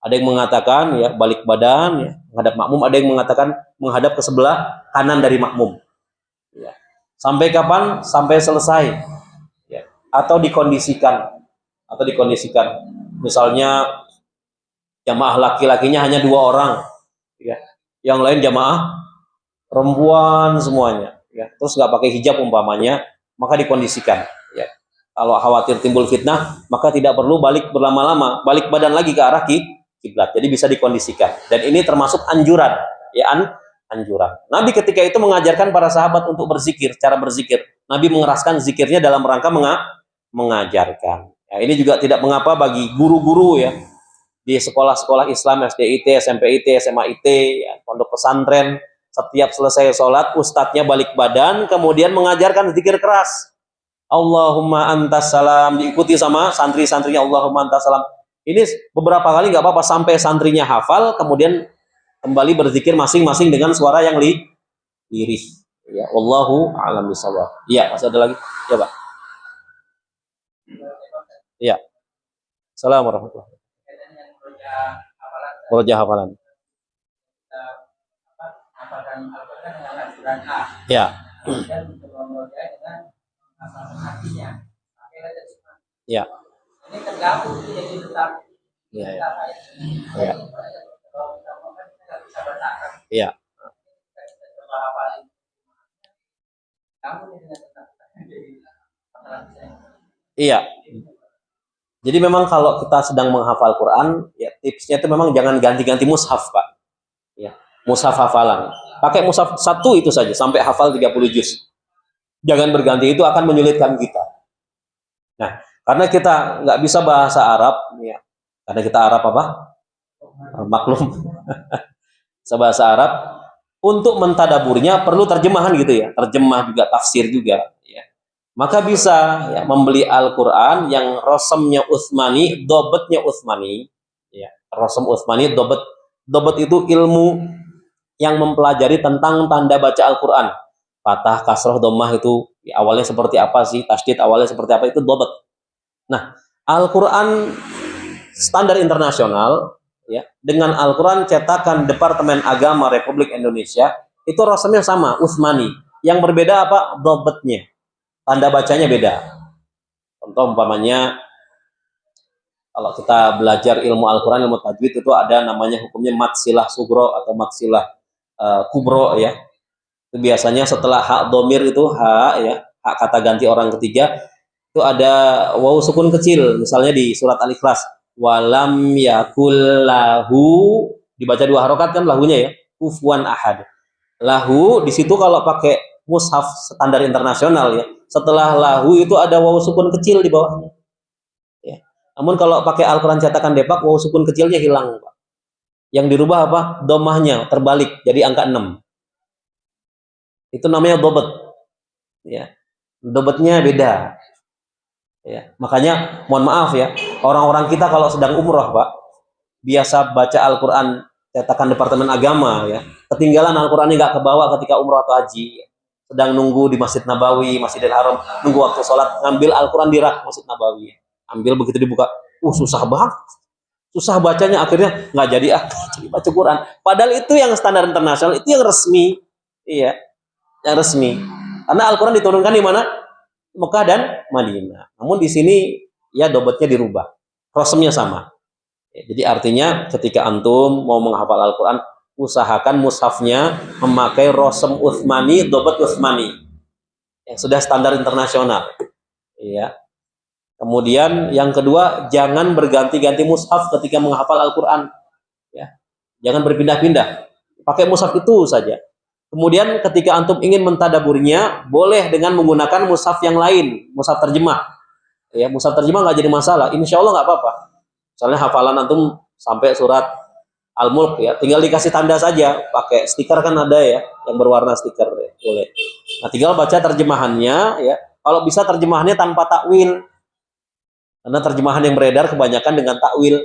Ada yang mengatakan ya balik badan ya, menghadap makmum, ada yang mengatakan menghadap ke sebelah kanan dari makmum. Ya. Sampai kapan? Sampai selesai. Ya. Atau dikondisikan. Misalnya jamaah laki-lakinya hanya 2 orang. Ya. Yang lain jamaah perempuan semuanya. Ya. Terus nggak pakai hijab umpamanya, maka dikondisikan. Ya. Kalau khawatir timbul fitnah, maka tidak perlu balik berlama-lama, balik badan lagi ke arah kiblat. Jadi bisa dikondisikan. Dan ini termasuk anjuran, ya anjuran. Nabi ketika itu mengajarkan para sahabat untuk berzikir, cara berzikir. Nabi mengeraskan zikirnya dalam rangka mengajarkan. Ya, ini juga tidak mengapa bagi guru-guru ya di sekolah-sekolah Islam, SDIT, SMPIT, SMAIT, ya, pondok pesantren. Setiap selesai sholat, ustadznya balik badan, kemudian mengajarkan zikir keras. Allahumma antas salam, diikuti sama santri-santrinya, Allahumma antas salam. Ini beberapa kali nggak apa-apa sampai santrinya hafal, kemudian kembali berzikir masing-masing dengan suara yang lirih. Ya, Allahu a'lam bishawab. Iya, masih ada lagi? Ya, Pak. Iya. Assalamualaikum warahmatullahi wabarakatuh. Roja hafalan. Ya. Ya. Ini tergabung jadi tetap. Iya. Iya. Iya. Iya. Jadi memang kalau kita sedang menghafal Quran, ya tipsnya itu memang jangan ganti-ganti mushaf, Pak. Ya, mushaf hafalan. Pakai mushaf satu itu saja sampai hafal 30 juz. Jangan berganti, itu akan menyulitkan kita. Nah, karena kita nggak bisa bahasa Arab, ya. Karena kita Arab apa? Maklum. Bahasa Arab, untuk mentadaburnya perlu terjemahan gitu ya. Terjemah juga, tafsir juga. Ya. Maka bisa ya, membeli Al-Quran yang rosemnya Utsmani, dobetnya Utsmani. Ya, rosem Utsmani, dobet. Dobet itu ilmu yang mempelajari tentang tanda baca Al-Quran. Fathah, kasroh, dhammah itu ya, awalnya seperti apa sih, tasydid awalnya seperti apa, itu dobet. Nah, Al-Quran standar internasional ya, dengan Al-Quran cetakan Departemen Agama Republik Indonesia itu rosemnya sama, Utsmani. Yang berbeda apa? Dobetnya. Tanda bacanya beda. Contoh umpamanya kalau kita belajar ilmu Al-Quran, ilmu tajwid itu ada namanya hukumnya matsilah sugro atau matsilah kubro ya. Itu biasanya setelah hak domir itu hak ya, hak kata ganti orang ketiga itu ada waw sukun kecil. Misalnya di surat Al-Ikhlas, walam yakul lahu, dibaca 2 harokat kan lahunya ya, kufuwan ahad. Lahu di situ kalau pakai mushaf standar internasional ya, setelah lahu itu ada waw sukun kecil di bawahnya. Ya. Namun kalau pakai Al-Quran cetakan Depak, waw sukun kecilnya hilang, Pak. Yang dirubah apa? Domahnya terbalik jadi angka 6. Itu namanya dobet. Ya. Dobetnya beda. Ya. Makanya mohon maaf ya, orang-orang kita kalau sedang umroh, Pak, biasa baca Al-Quran cetakan Departemen Agama ya, ketinggalan Al-Qurannya nggak kebawa ketika umroh atau haji. Sedang nunggu di Masjid Nabawi, Masjidil Haram, nunggu waktu sholat, ngambil Al-Quran di rak Masjid Nabawi. Ambil begitu dibuka, susah banget. Susah bacanya, akhirnya nggak jadi baca Quran. Padahal itu yang standar internasional, itu yang resmi. Iya, yang resmi. Karena Al-Quran diturunkan di mana? Mekah dan Madinah. Namun di sini ya dobetnya dirubah. Rosemnya sama. Ya, jadi artinya ketika antum mau menghafal Al-Quran, usahakan mushafnya memakai rosem Utsmani, dobet Utsmani yang sudah standar internasional. Ya. Kemudian yang kedua, jangan berganti-ganti mushaf ketika menghafal Al-Quran. Ya. Jangan berpindah-pindah. Pakai mushaf itu saja. Kemudian ketika antum ingin mentadaburinya, boleh dengan menggunakan mushaf yang lain, mushaf terjemah. Ya, mushaf terjemah nggak jadi masalah. Insya Allah nggak apa-apa. Misalnya hafalan antum sampai surat Al-Mulk ya, tinggal dikasih tanda saja, pakai stiker kan ada ya, yang berwarna stiker ya, boleh. Nah, tinggal baca terjemahannya ya. Kalau bisa terjemahannya tanpa takwil, karena terjemahan yang beredar kebanyakan dengan takwil.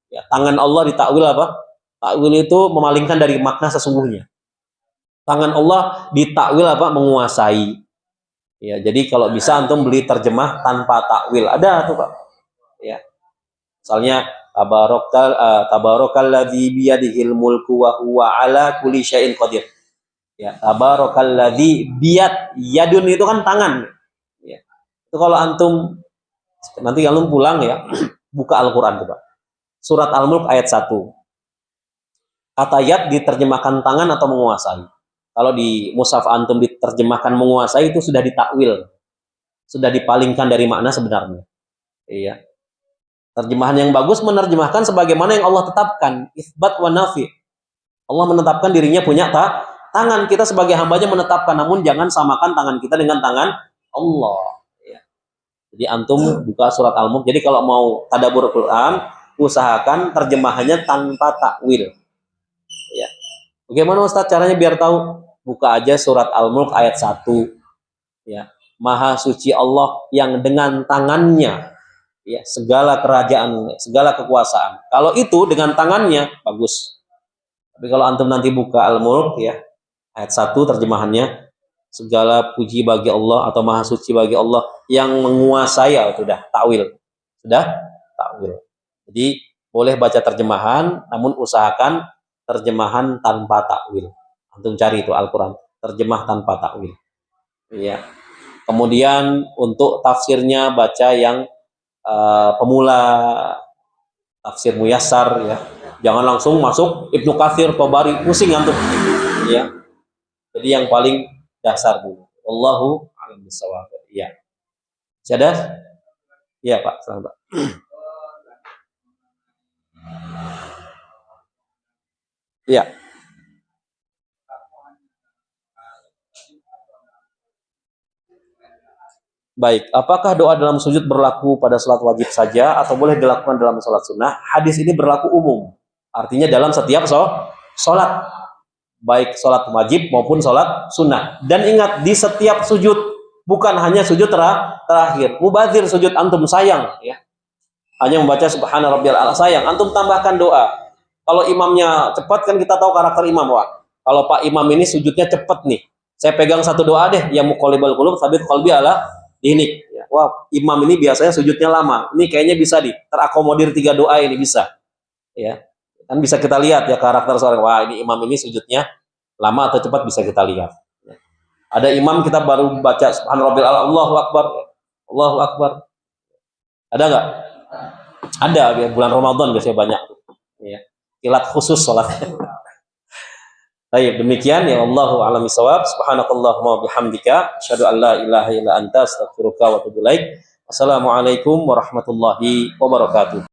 Ya, tangan Allah ditakwil apa? Takwil itu memalingkan dari makna sesungguhnya. Tangan Allah ditakwil apa? Menguasai. Ya, jadi kalau bisa antum beli terjemah tanpa takwil, ada tuh Pak. Ya. Misalnya tabarakalladzi biyadihil mulku wa huwa ala kulli syai'in qadir. Ya, tabarakalladzi yadun itu kan tangan. Ya. Itu kalau antum nanti kalau pulang ya, buka Al-Qur'an coba. Surat Al-Mulk ayat 1. Kata yad diterjemahkan tangan atau menguasai. Kalau di mushaf antum diterjemahkan menguasai itu sudah ditakwil. Sudah dipalingkan dari makna sebenarnya. Iya. Terjemahan yang bagus menerjemahkan sebagaimana yang Allah tetapkan, itsbat wa nafi. Allah menetapkan dirinya punya tangan, kita sebagai hambanya menetapkan, namun jangan samakan tangan kita dengan tangan Allah. Ya. Jadi antum buka surat Al-Mulk. Jadi kalau mau tadabbur Quran, usahakan terjemahannya tanpa takwil. Ya. Bagaimana Ustaz caranya biar tahu? Buka aja surat Al-Mulk ayat 1. Ya. Maha suci Allah yang dengan tangannya ya segala kerajaan, segala kekuasaan. Kalau itu dengan tangannya bagus. Tapi kalau antum nanti buka Al-Mulk ya ayat 1 terjemahannya segala puji bagi Allah atau maha suci bagi Allah yang menguasai, ya sudah takwil. Sudah takwil. Jadi boleh baca terjemahan namun usahakan terjemahan tanpa takwil. Antum cari itu Al-Qur'an, terjemah tanpa takwil. Ya. Kemudian untuk tafsirnya baca yang pemula, tafsir Muyassar ya. Jangan langsung masuk Ibnu Katsir, Tabari, pusing antum. Ya. Jadi yang paling dasar dulu. Wallahu a'lam bishawab. Iya. Sudah? Iya, Pak. Selamat, Pak. Iya. Baik, apakah doa dalam sujud berlaku pada sholat wajib saja atau boleh dilakukan dalam sholat sunnah? Hadis ini berlaku umum, artinya dalam setiap sholat, baik sholat wajib maupun sholat sunnah. Dan ingat, di setiap sujud, bukan hanya sujud terakhir. Mubazir sujud antum sayang, ya. Hanya membaca subhana rabbiyal a'la sayang. Antum tambahkan doa. Kalau imamnya cepat kan kita tahu karakter imam, Pak. Kalau Pak Imam ini sujudnya cepat nih, saya pegang satu doa deh, ya muqallibal qulub tsabit qalbi ala dinik. Ya. Wah, imam ini biasanya sujudnya lama. Ini kayaknya bisa terakomodir 3 doa ini bisa. Ya. Kan bisa kita lihat ya karakter seorang. Wah, ini imam ini sujudnya lama atau cepat bisa kita lihat. Ya. Ada imam kita baru baca subhanallah Allahu akbar. Allahu akbar. Ada nggak? Ada ya, bulan Ramadan biasanya banyak. Ya. Kilat khusus salatnya. Baik, demikian ya Allahu a'lam bishawab. Subhanakallahumma wa bihamdika asyhadu an la ilaha illa anta astaghfiruka wa atubu ilaik. Wassalamualaikum warahmatullahi wabarakatuh.